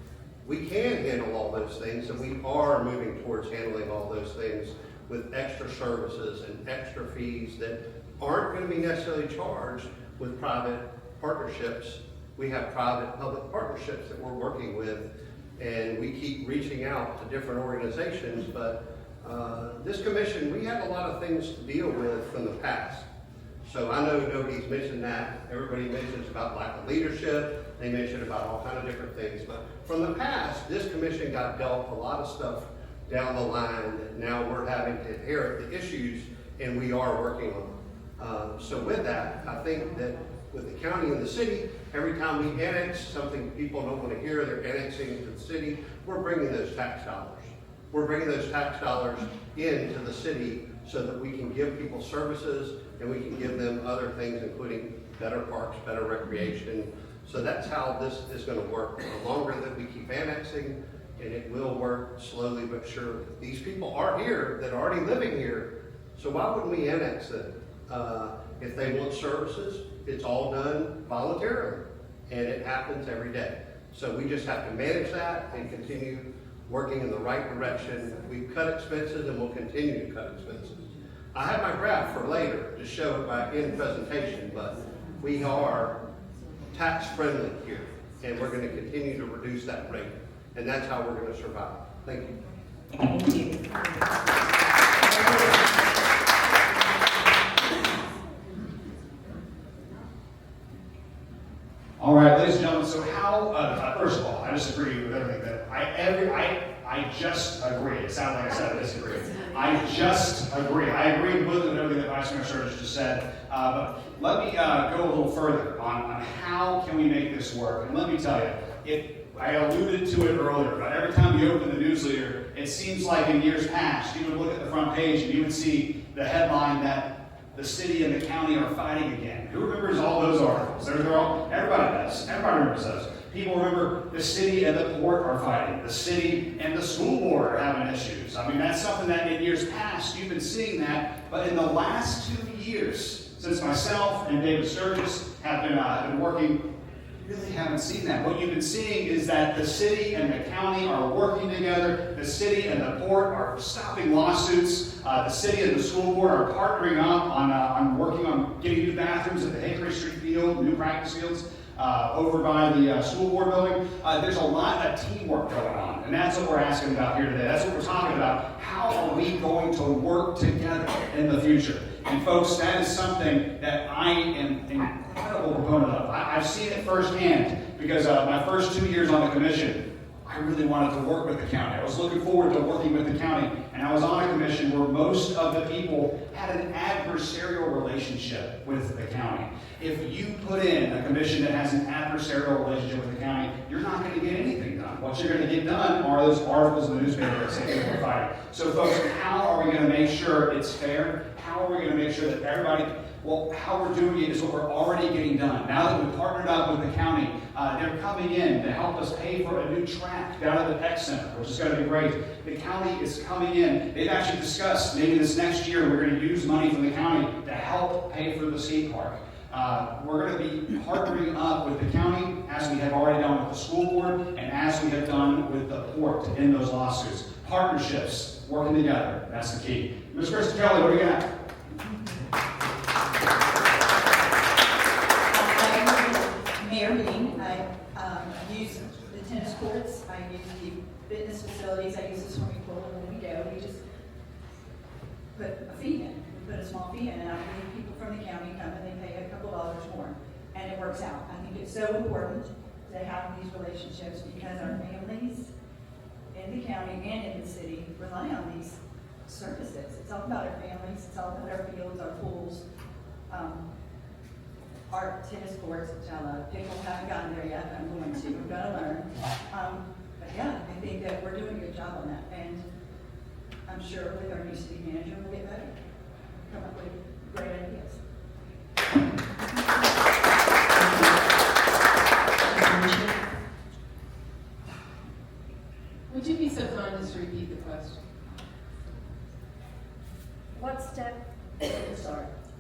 we can handle all those things, and we are moving towards handling all those things with extra services and extra fees that aren't going to be necessarily charged with private partnerships. We have private-public partnerships that we're working with, and we keep reaching out to different organizations, but this commission, we have a lot of things to deal with from the past. So I know nobody's mentioned that. Everybody mentions about lack of leadership. They mention about all kinds of different things. But from the past, this commission got dealt a lot of stuff down the line that now we're having to inherit the issues, and we are working on. So with that, I think that with the county and the city, every time we annex something people don't want to hear, they're annexing to the city, we're bringing those tax dollars. We're bringing those tax dollars into the city so that we can give people services and we can give them other things, including better parks, better recreation. So that's how this is going to work. The longer that we keep annexing, and it will work slowly but surely. These people are here that are already living here, so why wouldn't we annex them? If they want services, it's all done voluntarily, and it happens every day. So we just have to manage that and continue working in the right direction. We've cut expenses and we'll continue to cut expenses. I have my graph for later to show it by end presentation, but we are tax friendly here, and we're going to continue to reduce that rate, and that's how we're going to survive. Thank you. Thank you. All right, ladies and gentlemen, so how, first of all, I disagree with everything that, I just agree. It sounded like I said I disagree. I just agree. I agree with everything that Vice Mayor Sturgis just said, but let me go a little further on how can we make this work. And let me tell you, I alluded to it earlier, but every time you open the newsletter, it seems like in years past, you would look at the front page and you would see the headline that the city and the county are fighting again. Who remembers all those articles? Everybody does. Everybody remembers those. People remember the city and the port are fighting. The city and the school board are having issues. I mean, that's something that in years past, you've been seeing that. But in the last 2 years, since myself and David Sturgis have been working, you really haven't seen that. What you've been seeing is that the city and the county are working together. The city and the port are stopping lawsuits. The city and the school board are partnering up on working on getting new bathrooms at the Hickory Street Field, new practice fields over by the school board building. There's a lot of teamwork going on, and that's what we're asking about here today. That's what we're talking about. How are we going to work together in the future? And folks, that is something that I am an incredible proponent of. I've seen it firsthand because my first 2 years on the commission, I really wanted to work with the county. I was looking forward to working with the county, and I was on a commission where most of the people had an adversarial relationship with the county. If you put in a commission that has an adversarial relationship with the county, you're not going to get anything done. What you're going to get done are those articles in the newspaper that say people are fighting. So folks, how are we going to make sure it's fair? How are we going to make sure that everybody, well, how we're doing it is what we're already getting done. Now that we've partnered up with the county, they're coming in to help us pay for a new track down at the Tech Center, which is going to be great. The county is coming in. They've actually discussed maybe this next year we're going to use money from the county to help pay for the skate park. We're going to be partnering up with the county, as we have already done with the school board, and as we have done with the port in those lawsuits. Partnerships, working together, that's the key. Ms. Kristen Kelly, what do you got? Mayor Bean, I use the tennis courts, I use the fitness facilities, I use the swimming pool, and when we go, we just put a fee in. We put a small fee in, and I believe people from the county come and they pay a couple dollars more, and it works out. I think it's so important to have these relationships because our families in the county and in the city rely on these services. It's all about our families, it's all about our fields, our pools. art tennis courts, which I love. Pickle, haven't gotten there yet, but I'm going to, we've got to learn. But yeah, I think that we're doing a good job on that, and I'm sure with our new city manager, we'll get better, come up with great ideas. Would you be so kind as to repeat the question?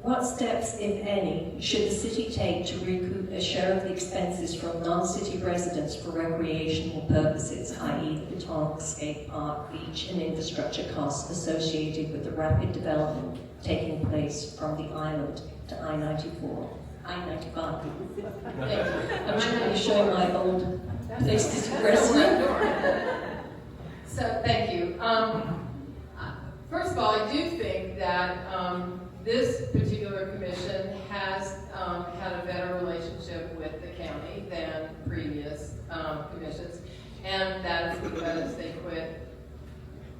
What steps, if any, should the city take to recoup a share of the expenses from non-city residents for recreational purposes, i.e. the Baton Skate Park, beach and infrastructure costs associated with the rapid development taking place from the island to I-94? I-95. I'm trying to show my old places of residence. So, thank you. First of all, I do think that this particular commission has had a better relationship with the county than previous commissions, and that is because they quit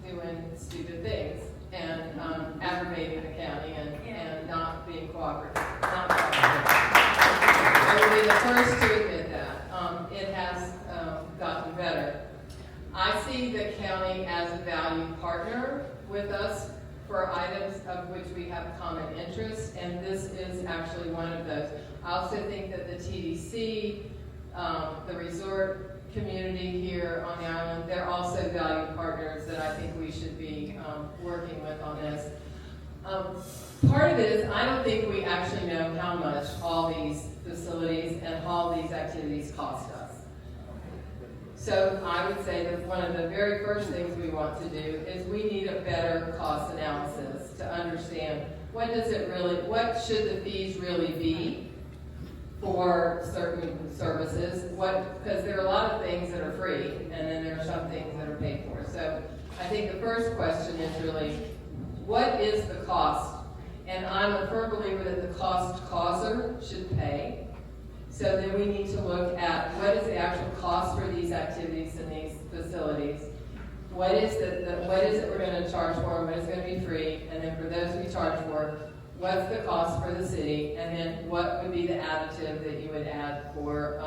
doing stupid things and aggravating the county and not being cooperative. I will be the first to admit that. It has gotten better. I see the county as a valued partner with us for items of which we have common interests, and this is actually one of those. I also think that the TDC, the resort community here on the island, they're also valued partners that I think we should be working with on this. Part of it is I don't think we actually know how much all these facilities and all these activities cost us. So I would say that one of the very first things we want to do is we need a better cost analysis to understand what should the fees really be for certain services, because there are a lot of things that are free and then there are some things that are paid for. So I think the first question is really, what is the cost? And I'm a firm believer that the cost causer should pay. So then we need to look at what is the actual cost for these activities in these facilities. What is it we're going to charge for, what is going to be free, and then for those we charge for, what's the cost for the city, and then what would be the additive that you would add for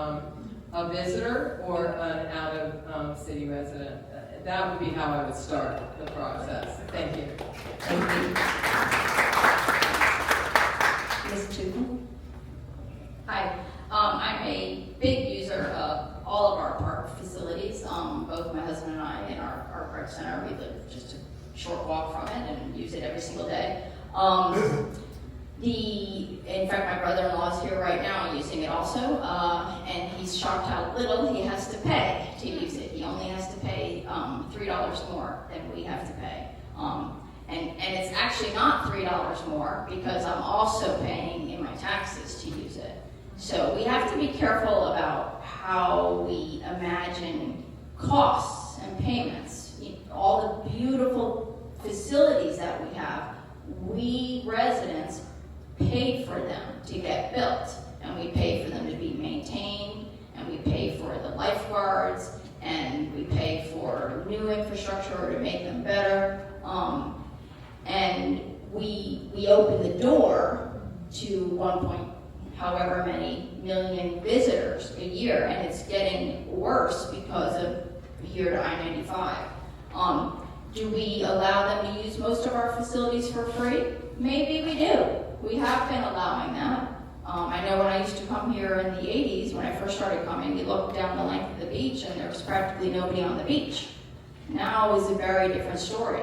a visitor or an out-of-city resident. That would be how I would start the process. Thank you. Thank you. Ms. Tooten? Hi, I'm a big user of all of our park facilities. Both my husband and I in our rec center, we live just a short walk from it and use it every single day. In fact, my brother-in-law is here right now using it also, and he's shocked how little he has to pay to use it. He only has to pay $3 more than we have to pay. And it's actually not $3 more because I'm also paying in my taxes to use it. So we have to be careful about how we imagine costs and payments. All the beautiful facilities that we have, we residents paid for them to get built, and we pay for them to be maintained, and we pay for the lifeguards, and we pay for new infrastructure to make them better. And we open the door to 1 point however many million visitors a year, and it's getting worse because of here to I-95. Do we allow them to use most of our facilities for free? Maybe we do. We have been allowing that. I know when I used to come here in the 80s, when I first started coming, you looked down the length of the beach and there was practically nobody on the beach. Now is a very different story.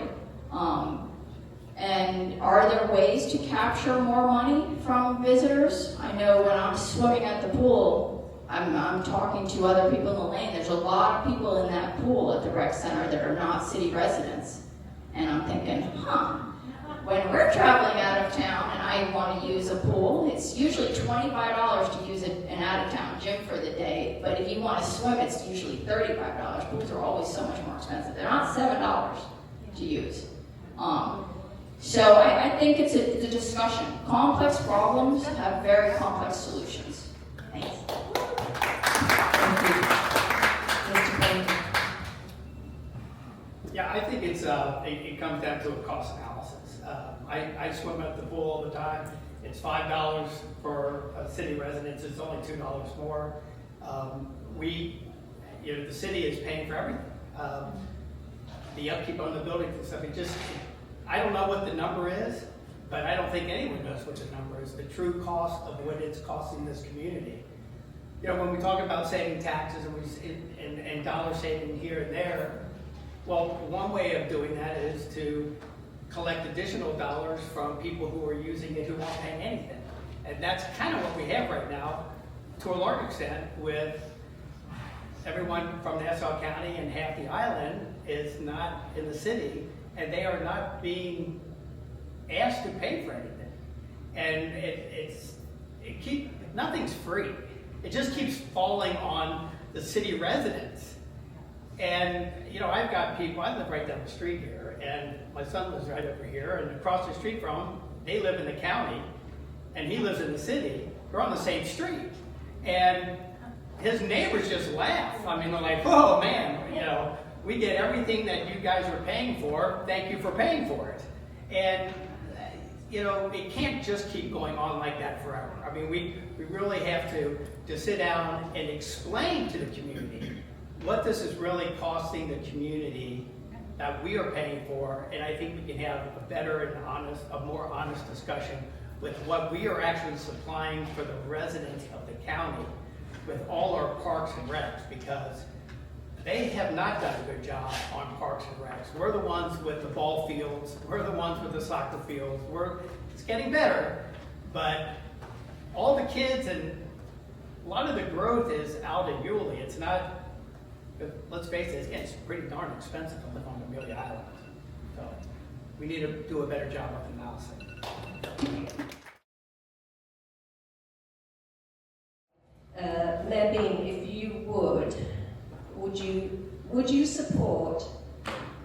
And are there ways to capture more money from visitors? I know when I'm swimming at the pool, I'm talking to other people in the lane. There's a lot of people in that pool at the rec center that are not city residents. And I'm thinking, when we're traveling out of town and I want to use a pool, it's usually $25 to use an out-of-town gym for the day. But if you want to swim, it's usually $35. Pools are always so much more expensive. They're not $7 to use. So I think it's a discussion. Complex problems have very complex solutions. Thanks. Thank you. Mr. Payne? Yeah, I think it comes down to a cost analysis. I swim at the pool all the time. It's $5 for city residents, it's only $2 more. The city is paying for everything. The upkeep on the buildings and stuff, I don't know what the number is, but I don't think anyone knows what the number is, the true cost of what it's costing this community. When we talk about saving taxes and dollar saving here and there, well, one way of doing that is to collect additional dollars from people who are using it who won't pay anything. And that's kind of what we have right now, to a large extent, with everyone from Nassau County and half the island is not in the city, and they are not being asked to pay for anything. And nothing's free. It just keeps falling on the city residents. And, I've got people, I live right down the street here, and my son lives right over here, and across the street from him, they live in the county, and he lives in the city. They're on the same street. And his neighbors just laugh. I mean, they're like, oh man, we get everything that you guys are paying for, thank you for paying for it. And, it can't just keep going on like that forever. I mean, we really have to sit down and explain to the community what this is really costing the community that we are paying for, and I think we can have a better and a more honest discussion with what we are actually supplying for the residents of the county with all our parks and recs, because they have not done a good job on parks and recs. We're the ones with the ball fields, we're the ones with the soccer fields, it's getting better, but all the kids and a lot of the growth is out in Yulee. It's not, let's face it, it's pretty darn expensive to live on Amelia Island. So we need to do a better job of analysis. Mayor Bean, if you would you support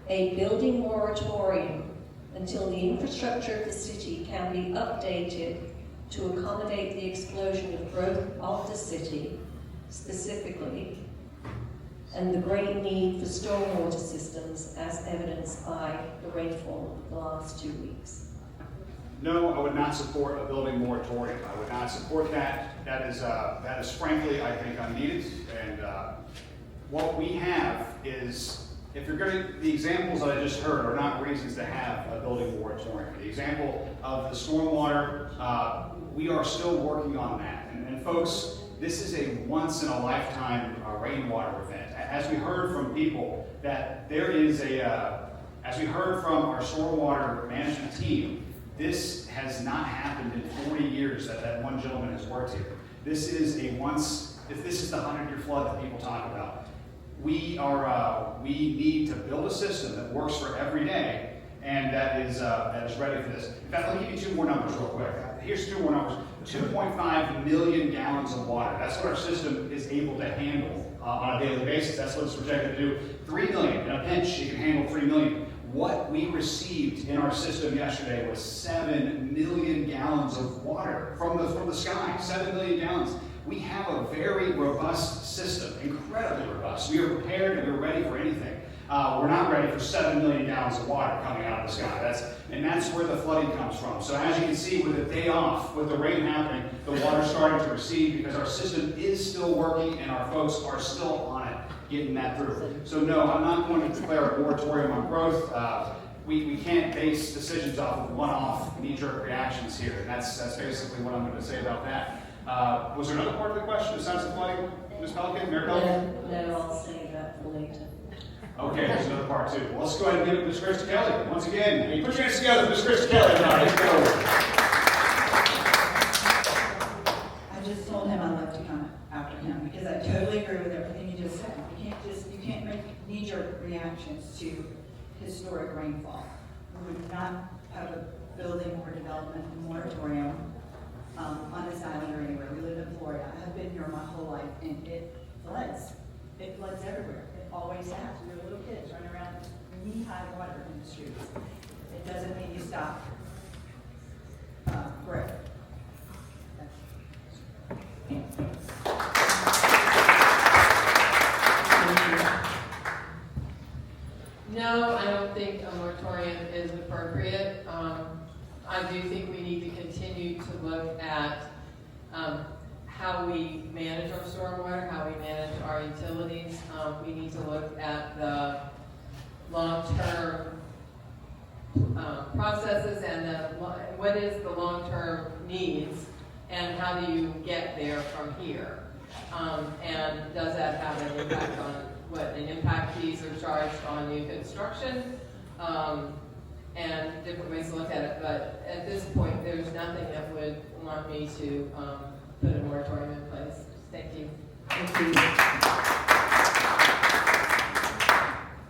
a building moratorium until the infrastructure of the city can be updated to accommodate the explosion of growth of the city, specifically, and the great need for stormwater systems as evidenced by the rainfall of the last 2 weeks? No, I would not support a building moratorium. I would not support that. That is frankly, I think, unneeded. And what we have is, if you're going to, the examples that I just heard are not reasons to have a building moratorium. The example of the stormwater, we are still working on that. And folks, this is a once-in-a-lifetime rainwater event. As we heard from people, that there is as we heard from our stormwater management team, this has not happened in 40 years that one gentleman has worked here. This is the 100-year flood that people talk about. We need to build a system that works for every day and that is ready for this. In fact, let me give you two more numbers real quick. Here's two more numbers. 2.5 million gallons of water. That's what our system is able to handle on a daily basis. That's what it's projected to do. 3 million. In a pinch, you can handle 3 million. What we received in our system yesterday was 7 million gallons of water from the sky. 7 million gallons. We have a very robust system, incredibly robust. We are prepared and we're ready for anything. We're not ready for 7 million gallons of water coming out of the sky. That's where the flooding comes from. So as you can see, with the day off, with the rain happening, the water's starting to recede because our system is still working and our folks are still on it, getting that through. So no, I'm not going to declare a moratorium on growth. We can't base decisions off of one-off knee-jerk reactions here. And that's basically what I'm going to say about that. Was there another part of the question besides the flooding, Ms. Pelican, Mayor Pelican? No, I'll save that for later. Okay, there's another part too. Well, let's go ahead and give it to Ms. Krista Kelly. Once again, put your hands together, Ms. Krista Kelly. All right, let's go. I just told him I'd love to come after him because I totally agree with everything you just said. You can't make knee-jerk reactions to historic rainfall. We would not have a building or development moratorium on this island or anywhere. We live in Florida. I have been here my whole life, and it floods. It floods everywhere. It always has. Your little kids run around knee-high water in the streets. It doesn't mean you stop growth. No, I don't think a moratorium is appropriate. I do think we need to continue continue to look at how we manage our stormwater, how we manage our utilities. We need to look at the long-term processes and what is the long-term needs and how do you get there from here? And does that have an impact on what an impact fees are charged on new construction? And different ways to look at it, but at this point, there's nothing that would want me to put a moratorium in place. Thank you.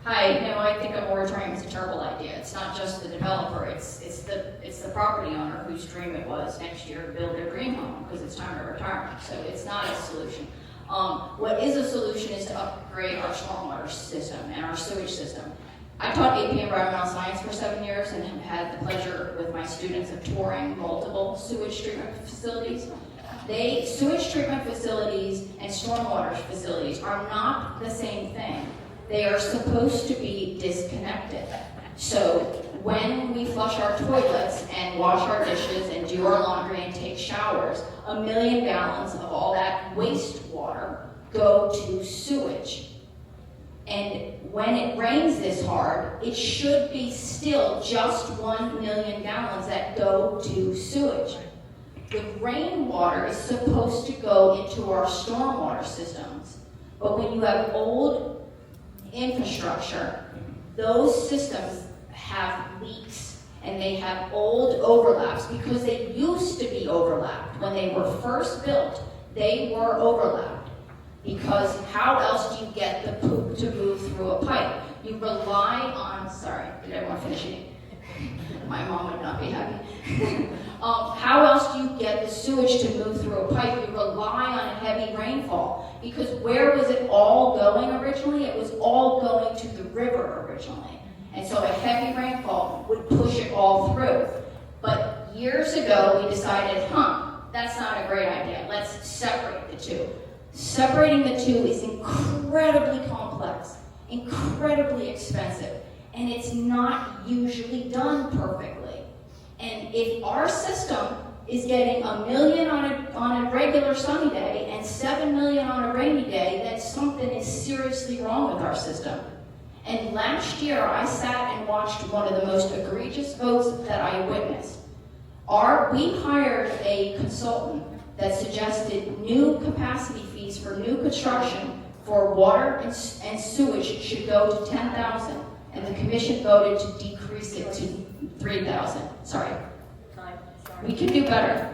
Hi, no, I think a moratorium is a terrible idea. It's not just the developer, it's the property owner whose dream it was next year to build their dream home because it's time to retire. So it's not a solution. What is a solution is to upgrade our stormwater system and our sewage system. I taught AP Environmental Science for 7 years and have had the pleasure with my students of touring multiple sewage treatment facilities. Sewage treatment facilities and stormwater facilities are not the same thing. They are supposed to be disconnected. So when we flush our toilets and wash our dishes and do our laundry and take showers, 1 million gallons of all that wastewater go to sewage. And when it rains this hard, it should be still just 1 million gallons that go to sewage. The rainwater is supposed to go into our stormwater systems. But when you have old infrastructure, those systems have leaks and they have old overlaps because they used to be overlapped. When they were first built, they were overlapped. Because how else do you get the poop to move through a pipe? You rely on, sorry, did everyone finish eating? My mom would not be happy. How else do you get the sewage to move through a pipe? You rely on a heavy rainfall. Because where was it all going originally? It was all going to the river originally. And so a heavy rainfall would push it all through. But years ago, we decided, that's not a great idea. Let's separate the two. Separating the two is incredibly complex, incredibly expensive, and it's not usually done perfectly. And if our system is getting 1 million on a regular sunny day and 7 million on a rainy day, then something is seriously wrong with our system. And last year, I sat and watched one of the most egregious votes that I witnessed. We hired a consultant that suggested new capacity fees for new construction for water and sewage should go to 10,000, and the commission voted to decrease it to 3,000. Sorry. We can do better.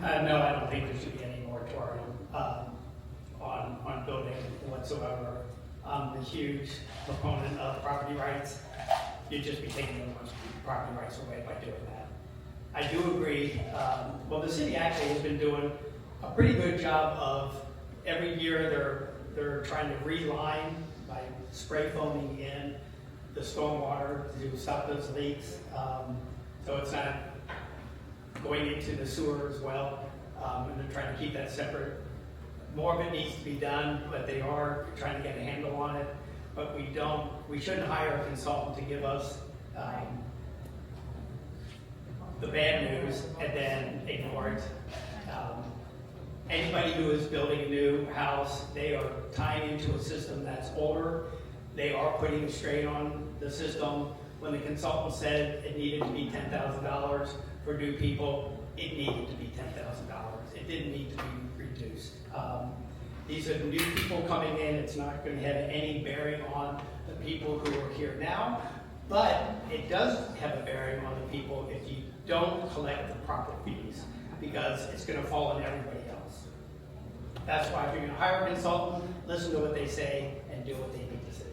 No, I don't think there should be any moratorium on building whatsoever. I'm a huge proponent of property rights. You'd just be taking everyone's property rights away by doing that. I do agree. Well, the city actually has been doing a pretty good job of every year they're trying to reline by spray foaming in the stormwater to stop those leaks. So it's not going into the sewer as well. And they're trying to keep that separate. More of it needs to be done, but they are trying to get a handle on it. But we shouldn't hire a consultant to give us the bad news and then ignore it. Anybody who is building a new house, they are tying into a system that's older. They are putting a strain on the system. When the consultant said it needed to be $10,000 for new people, it needed to be $10,000. It didn't need to be reduced. These are new people coming in. It's not going to have any bearing on the people who are here now, but it does have a bearing on the people if you don't collect the proper fees, because it's going to fall on everybody else. That's why if you're going to hire a consultant, listen to what they say and do what they need to say.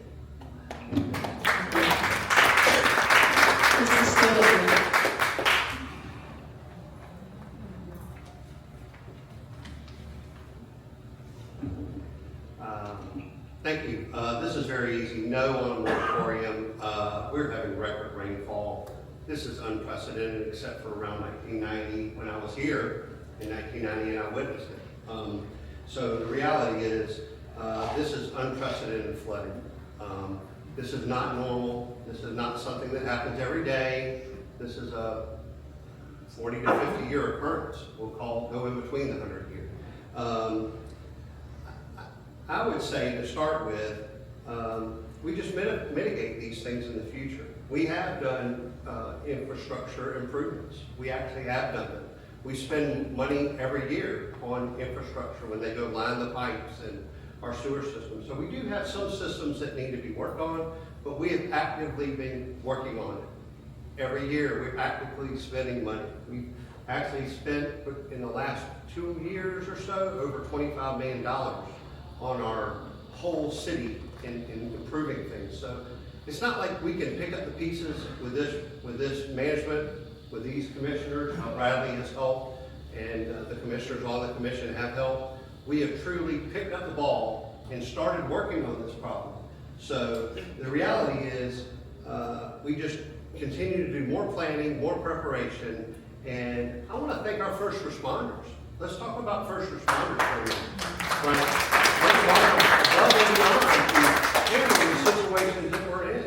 Thank you. This is very easy. No on a moratorium. We're having record rainfall. This is unprecedented except for around 1990 when I was here in 1990 and I witnessed it. So the reality is this is unprecedented flooding. This is not normal. This is not something that happens every day. This is a 40 to 50 year occurrence. We'll go in between the 100 year. I would say to start with, we just mitigate these things in the future. We have done infrastructure improvements. We actually have done them. We spend money every year on infrastructure when they go line the pipes and our sewer system. So we do have some systems that need to be worked on, but we have actively been working on it. Every year, we're actively spending money. We've actually spent, in the last 2 years or so, over $25 million on our whole city in improving things. So it's not like we can pick up the pieces with this management, with these commissioners, how Bradley has helped, and the commissioners on the commission have helped. We have truly picked up the ball and started working on this problem. So the reality is, we just continue to do more planning, more preparation, and I want to thank our first responders. Let's talk about first responders for a minute. Right? Above and beyond to handle the situations that we're in.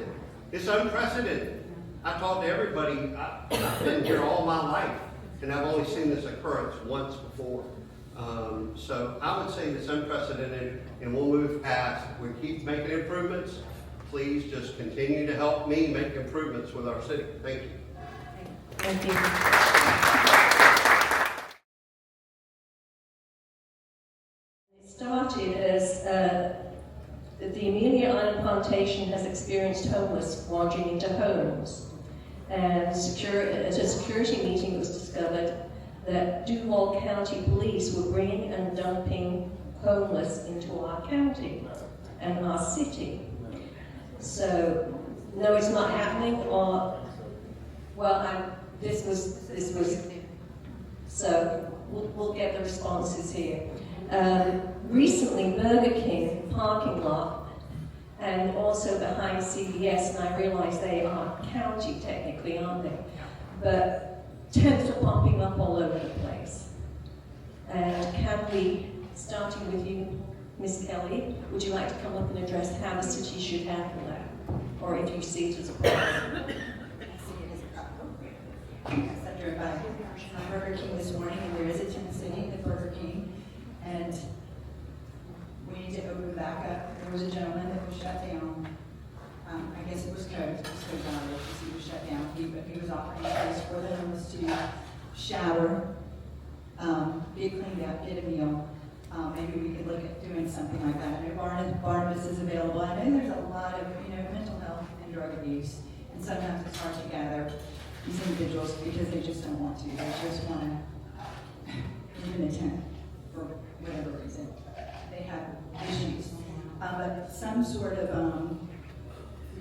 It's unprecedented. I talk to everybody. I've been here all my life, and I've only seen this occurrence once before. So I would say it's unprecedented, and we'll move past. We keep making improvements. Please just continue to help me make improvements with our city. Thank you. Thank you. It started as the Amelia Island Plantation has experienced homeless wandering into homes. And at a security meeting, it was discovered that Duval County Police were bringing and dumping homeless into our county and our city. So, no, it's not happening, or, well, this was, so we'll get the responses here. Recently, Burger King parking lot, and also behind CVS, and I realize they are county technically, aren't they? But tents are popping up all over the place. And can we, starting with you, Ms. Kelly, would you like to come up and address how the city should handle that? Or if you see it as a problem? I see it as a problem. Yes, I drove by Burger King this morning, and there is a tent city at Burger King, and we need to open back up. There was a gentleman that was shut down. I guess it was code violations. He was shut down. He was offering a place for the homeless to shower, be cleaned up, get a meal. Maybe we could look at doing something like that. I know Barnabas is available. I know there's a lot of mental health and drug abuse, and sometimes it's hard to gather these individuals because they just don't want to. They just want to live in a tent for whatever reason. They have issues, but some sort of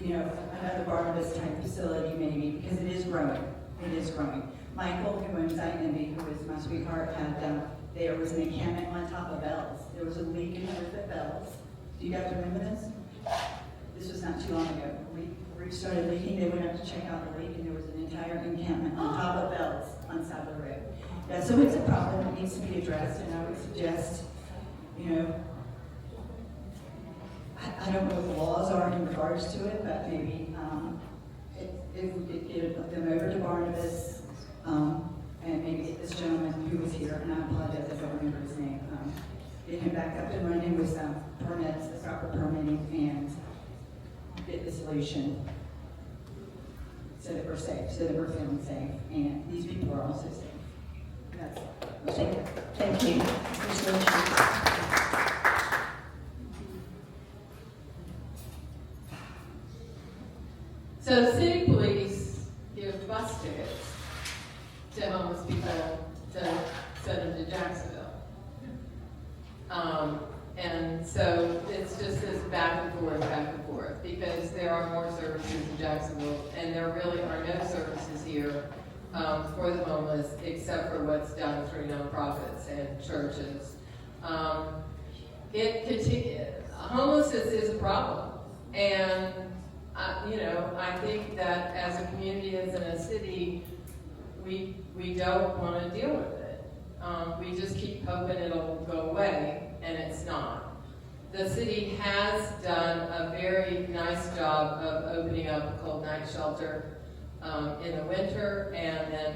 another Barnabas type facility maybe, because it is growing. It is growing. Michael, who owns INB, who is my sweetheart, had there was an encampment on top of Bell's. There was a leak in the roof at Bell's. Do you guys remember this? This was not too long ago. The roof started leaking. They went up to check out the leak, and there was an entire encampment on top of Bell's on South Road. Yeah, so it's a problem that needs to be addressed, and I would suggest, I don't know what the laws are in regards to it, but maybe if we could get them over to Barnabas, and maybe get this gentleman who was here, and I apologize, I don't remember his name, get him back up and running with some permits, the proper permitting, and get the solution so that we're safe, so that we're feeling safe, and these people are also safe. That's all. Thank you. Ms. Lynch. So city police give bus tickets to homeless people to send them to Jacksonville. And so it's just this back and forth, because there are more services in Jacksonville, and there really are no services here for the homeless, except for what's done through nonprofits and churches. Homelessness is a problem, and I think that as a community, as in a city, we don't want to deal with it. We just keep hoping it'll go away, and it's not. The city has done a very nice job of opening up a cold night shelter in the winter, and then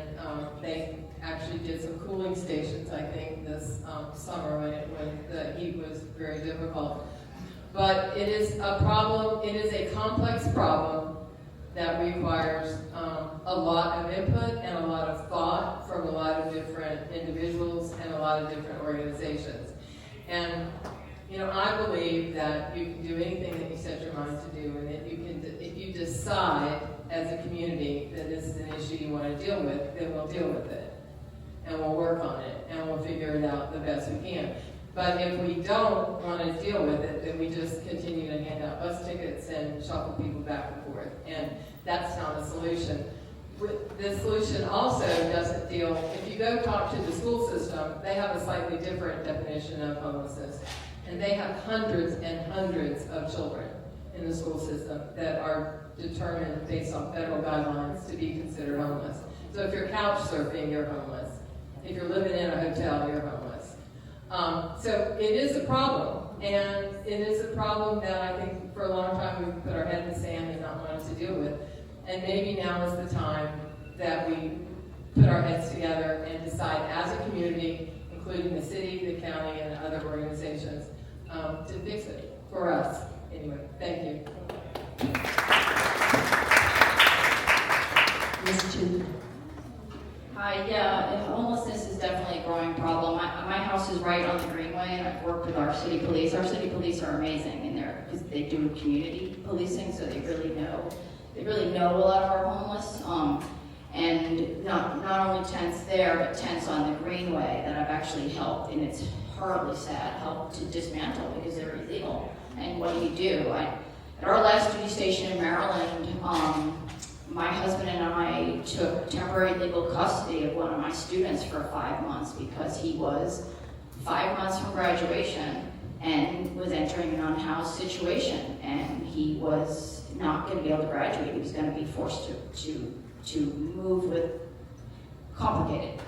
they actually did some cooling stations, I think, this summer when the heat was very difficult. But it is a problem, it is a complex problem that requires a lot of input and a lot of thought from a lot of different individuals and a lot of different organizations. And you know, I believe that you can do anything that you set your mind to do, and that you can, if you decide as a community that this is an issue you want to deal with, then we'll deal with it, and we'll work on it, and we'll figure it out the best we can. But if we don't want to deal with it, then we just continue to hand out bus tickets and shuffle people back and forth, and that's not a solution. The solution also doesn't deal, if you go talk to the school system, they have a slightly different definition of homelessness. And they have hundreds and hundreds of children in the school system that are determined based on federal guidelines to be considered homeless. So if you're couch surfing, you're homeless. If you're living in a hotel, you're homeless. So it is a problem, and it is a problem that I think for a long time we've put our head in the sand and not wanted to deal with. And maybe now is the time that we put our heads together and decide as a community, including the city, the county, and other organizations, to fix it for us. Anyway, thank you. Ms. Chu. Hi, yeah, homelessness is definitely a growing problem. My house is right on the Greenway, and I've worked with our city police. Our city police are amazing in there because they do community policing, so they really know a lot of our homeless. And not only tents there, but tents on the Greenway that I've actually helped, and it's horribly sad, helped to dismantle because they're illegal. And what do? At our last duty station in Maryland, my husband and I took temporary legal custody of one of my students for 5 months because he was 5 months from graduation and was entering an unhoused situation, and he was not going to be able to graduate. He was going to be forced to move with complicated.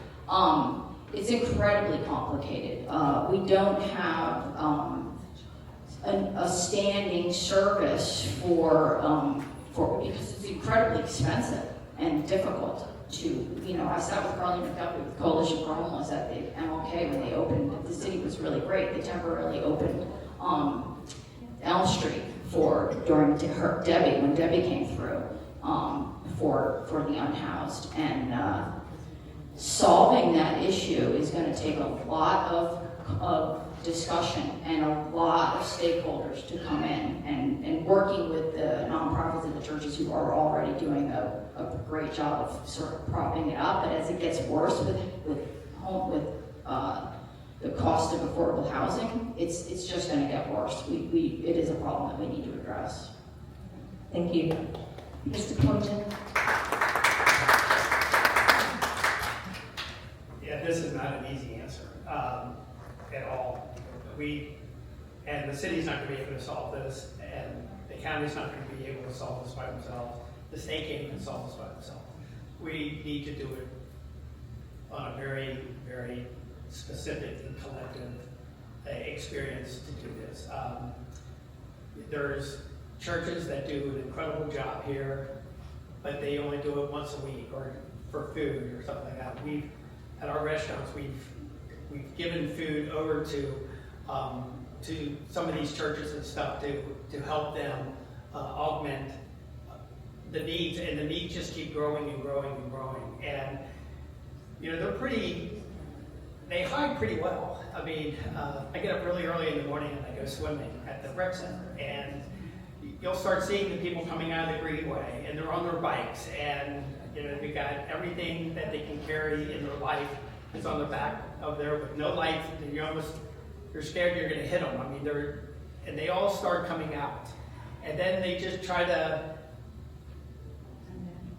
It's incredibly complicated. We don't have a standing service for because it's incredibly expensive and difficult to, you know, I sat with Carly McDuffie with Coalition for Homeless at the MLK when they opened. The city was really great. They temporarily opened Elm Street during Debbie, when Debbie came through, for the unhoused. And solving that issue is going to take a lot of discussion and a lot of stakeholders to come in, and working with the nonprofits and the churches who are already doing a great job of sort of propping it up. But as it gets worse with the cost of affordable housing, it's just going to get worse. It is a problem that we need to address. Thank you. Mr. Poynton. Yeah, this is not an easy answer at all. And the city's not going to be able to solve this, and the county's not going to be able to solve this by themselves. The state can't even solve this by themselves. We need to do it on a very, very specific and collective experience to do this. There's churches that do an incredible job here, but they only do it once a week or for food or something like that. At our restaurants, we've given food over to some of these churches and stuff to help them augment the needs, and the needs just keep growing and growing and growing. And you know, they hide pretty well. I mean, I get up really early in the morning and I go swimming at the rec center, and you'll start seeing the people coming out of the Greenway, and they're on their bikes, and you know, we got everything that they can carry in their life is on the back of there with no lights, and you're scared you're going to hit them. I mean, and they all start coming out, and then they just try to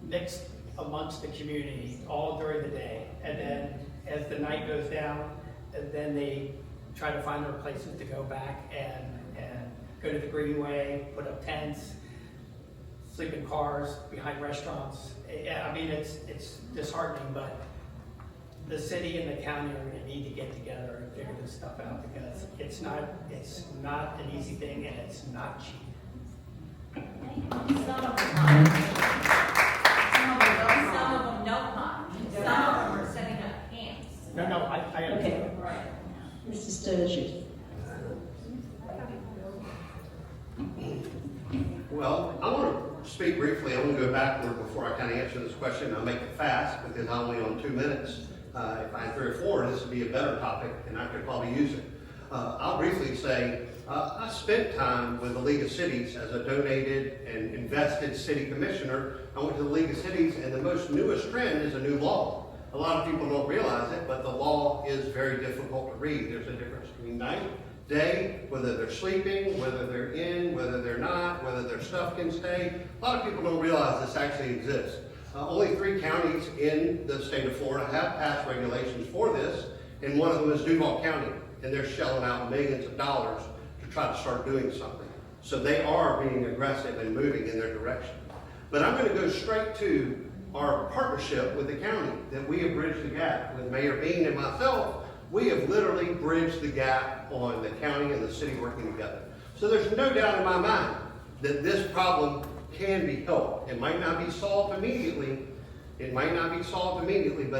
mix amongst the community all during the day, and then as the night goes down, and then they try to find their places to go back and go to the Greenway, put up tents, sleep in cars behind restaurants. I mean, it's disheartening, but the city and the county are gonna need to get together and figure this stuff out, because it's not an easy thing, and it's not cheap. Some of them don't mind. Some of them are setting up camps. No, I understand. Okay. Right. Mr. Sturgis. Well, I want to speak briefly. I'm going to go backward before I kind of answer this question. I'll make it fast because I'm only on 2 minutes. If I had 3 or 4, this would be a better topic, and I could probably use it. I'll briefly say I spent time with the League of Cities as a donated and invested city commissioner. I went to the League of Cities, and the most newest trend is a new law. A lot of people don't realize it, but the law is very difficult to read. There's a difference between night, day, whether they're sleeping, whether they're in, whether they're not, whether their stuff can stay. A lot of people don't realize this actually exists. Only 3 counties in the state of Florida have passed regulations for this, and one of them is Duval County, and they're shelling out millions of dollars to try to start doing something. So they are being aggressive and moving in their direction. But I'm going to go straight to our partnership with the county, that we have bridged the gap. With Mayor Bean and myself, we have literally bridged the gap on the county and the city working together. So there's no doubt in my mind that this problem can be helped. It might not be solved immediately. But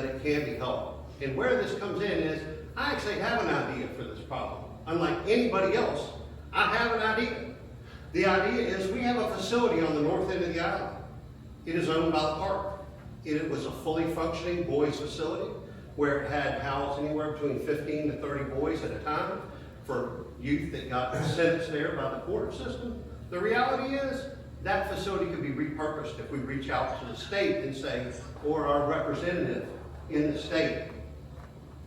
it can be helped. And where this comes in is, I actually have an idea for this problem. Unlike anybody else, I have an idea. The idea is we have a facility on the north end of the island. It is owned by the park. It was a fully functioning boys facility where it had housed anywhere between 15 to 30 boys at a time for youth that got sentenced there by the court system. The reality is that facility could be repurposed if we reach out to the state and say, or our representative in the state,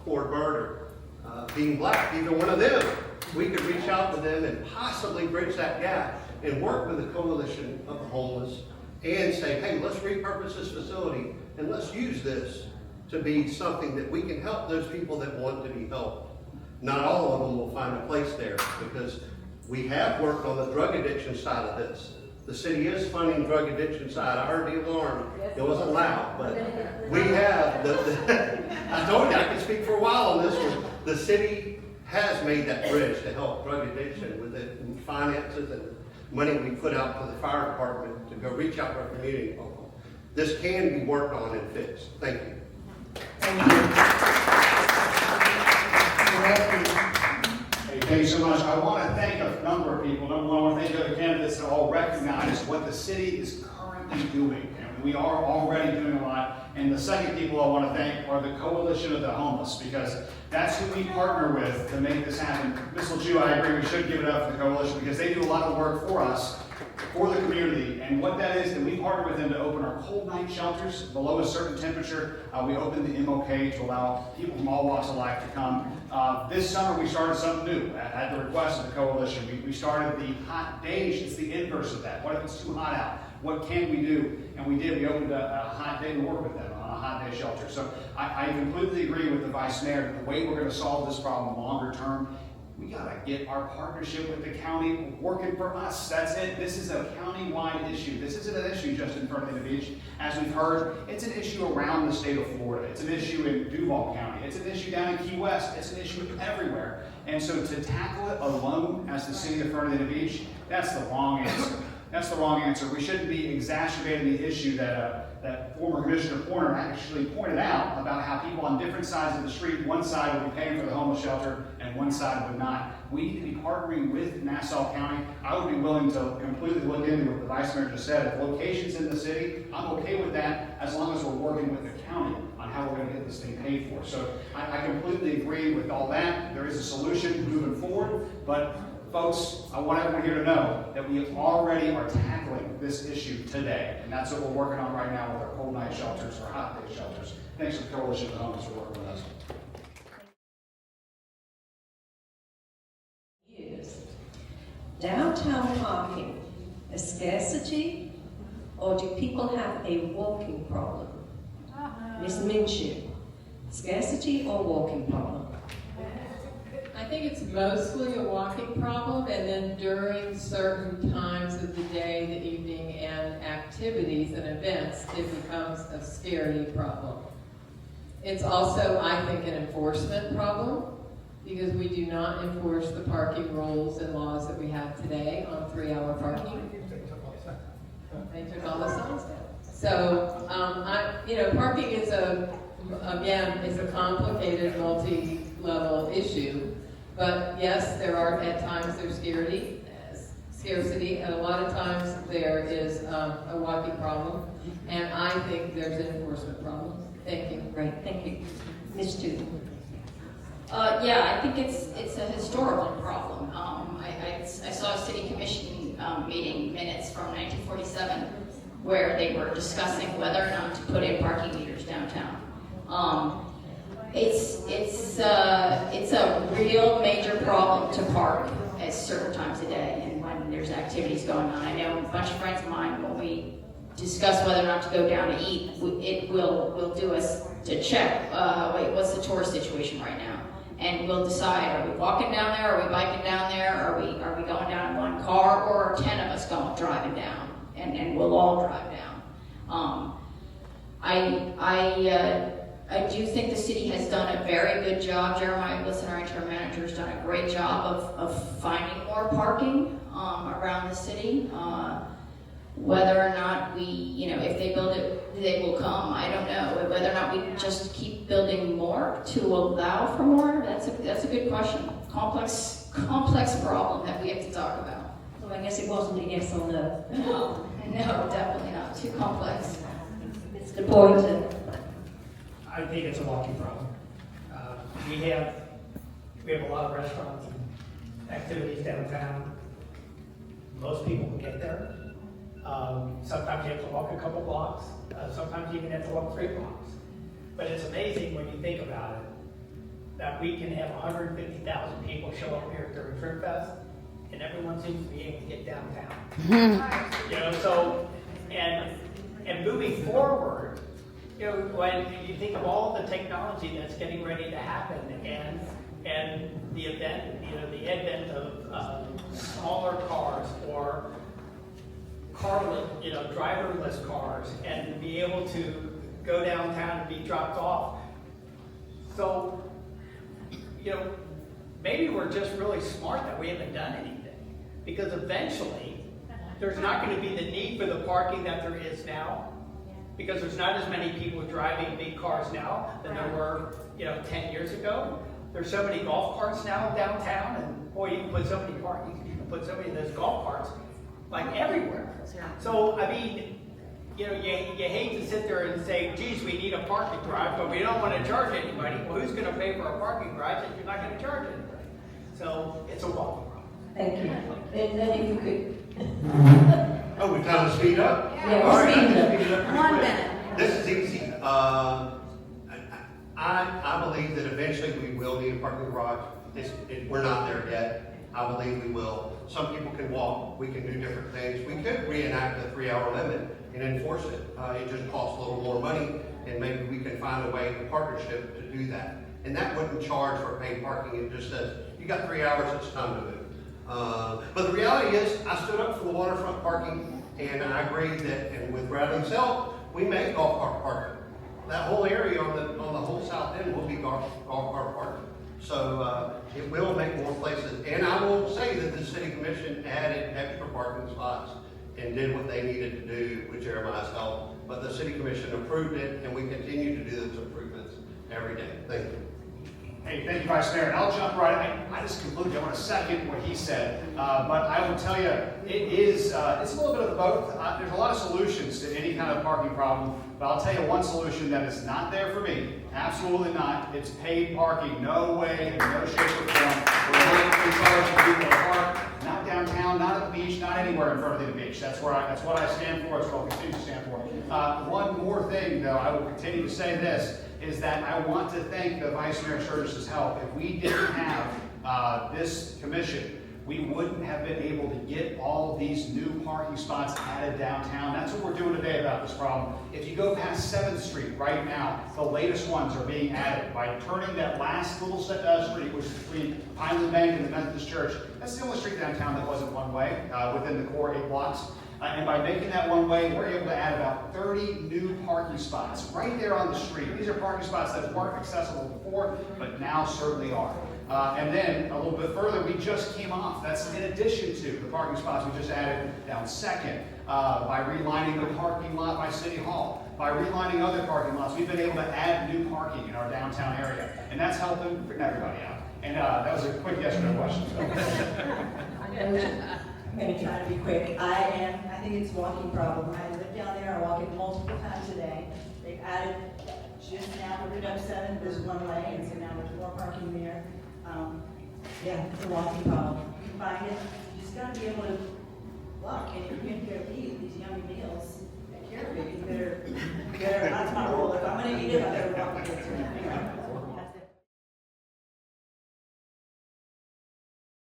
Ford Birder, being black, either one of them, we could reach out to them and possibly bridge that gap and work with the coalition of the homeless and say, hey, let's repurpose this facility and let's use this to be something that we can help those people that want to be helped. Not all of them will find a place there, because we have worked on the drug addiction side of this. The city is funding drug addiction side. I heard the alarm. It wasn't loud, but we have. I told you I could speak for a while on this one. The city has made that bridge to help drug addiction with the finances and money we put out to the fire department to go reach out to our community. This can be worked on and fixed. Thank you. Thank you. Hey, thank you so much. I want to thank a number of people. Number one, I want to thank the other candidates that all recognize what the city is currently doing. And we are already doing a lot. And the second people I want to thank are the Coalition of the Homeless, because that's who we partner with to make this happen. Ms. LeJew, I agree, we should give it up for the Coalition, because they do a lot of work for us, for the community. And what that is, that we partner with them to open our cold night shelters below a certain temperature. We opened the MOK to allow people from all walks of life to come. This summer we started something new at the request of the Coalition. We started the hot days. It's the inverse of that. What if it's too hot out? What can we do? And we did. We opened a hot day to work with them on a hot day shelter. So I completely agree with the Vice Mayor that the way we're going to solve this problem longer term, we got to get our partnership with the county working for us. That's it. This is a county-wide issue. this isn't an issue just in Fernandina Beach. As we've heard, it's an issue around the state of Florida. It's an issue in Duval County. It's an issue down in Key West. It's an issue everywhere. And so to tackle it alone as the city of Fernandina Beach, that's the wrong answer. That's the wrong answer. We shouldn't be exacerbating the issue that former Commissioner Porter actually pointed out about how people on different sides of the street, one side would be paying for the homeless shelter and one side would not. We need to be partnering with Nassau County. I would be willing to completely look into what the Vice Mayor just said. If locations in the city, I'm okay with that as long as we're working with the county on how we're going to get this thing paid for. So I completely agree with all that. There is a solution moving forward, but folks, I want everyone here to know that we already are tackling this issue today, and that's what we're working on right now with our cold night shelters or hot day shelters. Thanks to the Coalition of the Homeless for working with us. Downtown parking, a scarcity, or do people have a walking problem? Ms. Minshew, scarcity or walking problem? I think it's mostly a walking problem, and then during certain times of the day, the evening, and activities and events, it becomes a scarcity problem. It's also, I think, an enforcement problem, because we do not enforce the parking rules and laws that we have today on 3-hour parking. They took all the signs down. So, parking is is a complicated, multi-level issue. But yes, at times there's scarcity, and a lot of times there is a walking problem, and I think there's an enforcement problem. Thank you. Great, thank you. Ms. Tu. Yeah, I think it's a historical problem. I saw a city commission meeting minutes from 1947 where they were discussing whether or not to put in parking meters downtown. It's a real major problem to park at certain times of day and when there's activities going on. I know a bunch of friends of mine, when we discuss whether or not to go down to eat, it will do us to check, what's the tourist situation right now? And we'll decide, are we walking down there, are we biking down there, are we going down in one car, or are 10 of us driving down, and we'll all drive down. I do think the city has done a very good job. Jeremiah Wilson, our interim manager, has done a great job of finding more parking around the city. Whether or not if they build it, they will come. I don't know. Whether or not we just keep building more to allow for more, that's a good question. Complex problem that we have to talk about. So I guess it wasn't a yes or no. No, definitely not. Too complex. Mr. Boynton. I think it's a walking problem. We have a lot of restaurants and activities downtown. Most people can get there. Sometimes you have to walk a couple blocks. Sometimes you even have to walk 3 blocks. But it's amazing when you think about it, that we can have 150,000 people show up here during Fruit Fest, and everyone seems to be able to get downtown. So, and moving forward, when you think of all the technology that's getting ready to happen, and the advent of smaller cars or driverless cars, and to be able to go downtown and be dropped off. So, maybe we're just really smart that we haven't done anything, because eventually there's not going to be the need for the parking that there is now, because there's not as many people driving big cars now than there were 10 years ago. There's so many golf carts now downtown, and boy, you can put so many of those golf carts like everywhere. So I mean, you hate to sit there and say, geez, we need a parking garage, but we don't want to charge anybody. Well, who's going to pay for a parking garage if you're not going to charge anybody? So it's a walking problem. Thank you. And then if you could. Oh, we time to speed up? Yeah, All right, speed I up. can speed it up pretty 1 quick. minute. This is easy. I believe that eventually we will need a parking garage. We're not there yet. I believe we will. Some people can walk. We can do different things. We could reenact the 3-hour limit and enforce it. It just costs a little more money, and maybe we can find a way in partnership to do that. And that wouldn't charge for paid parking. It just says, you got 3 hours, it's time to move. But the reality is, I stood up for the waterfront parking, and I agree that, and with Bradley's help, we make golf cart parking. That whole area on the whole south end will be golf cart parking. So it will make more places. And I will say that the city commission added extra parking spots and did what they needed to do with Jeremiah's help. But the city commission approved it, and we continue to do those improvements every day. Thank you. Hey, thank you, Vice Mayor. And I'll jump right in. I just concluded. I want to second what he said. But I will tell you, it's a little bit of both. There's a lot of solutions to any kind of parking problem. But I'll tell you one solution that is not there for me. Absolutely not. It's paid parking. No way, in no shape or form. We're not in charge of people to park. Not downtown, not at the beach, not anywhere in front of the beach. That's what I stand for. That's what I'll continue to stand for. One more thing, though, I will continue to say this, is that I want to thank the Vice Mayor Sturgis's help. If we didn't have this commission, we wouldn't have been able to get all of these new parking spots added downtown. That's what we're doing today about this problem. If you go past 7th Street right now, the latest ones are being added. By turning that last little street, which is between Pineland Bank and the Methodist Church, that's the only street downtown that wasn't one way within the core 8 blocks. And by making that one way, we're able to add about 30 new parking spots right there on the street. These are parking spots that weren't accessible before, but now certainly are. And then a little bit further, we just came off. That's in addition to the parking spots we just added down Second, by relining the parking lot by City Hall, by relining other parking lots. We've been able to add new parking in our downtown area, and that's helping everybody out. And that was a quick yes or no question. I'm gonna try to be quick. I think it's a walking problem. I live down there, I walk it multiple times a day. They've added, just now, we're up 7, there's 1 lane, so now there's more parking there. Yeah, it's a walking problem. You find it, you just gotta be able to walk, and if you're gonna go eat these yummy meals at Caribou, you better, that's my rule. If I'm gonna eat it, I better walk and get to it. Anyway.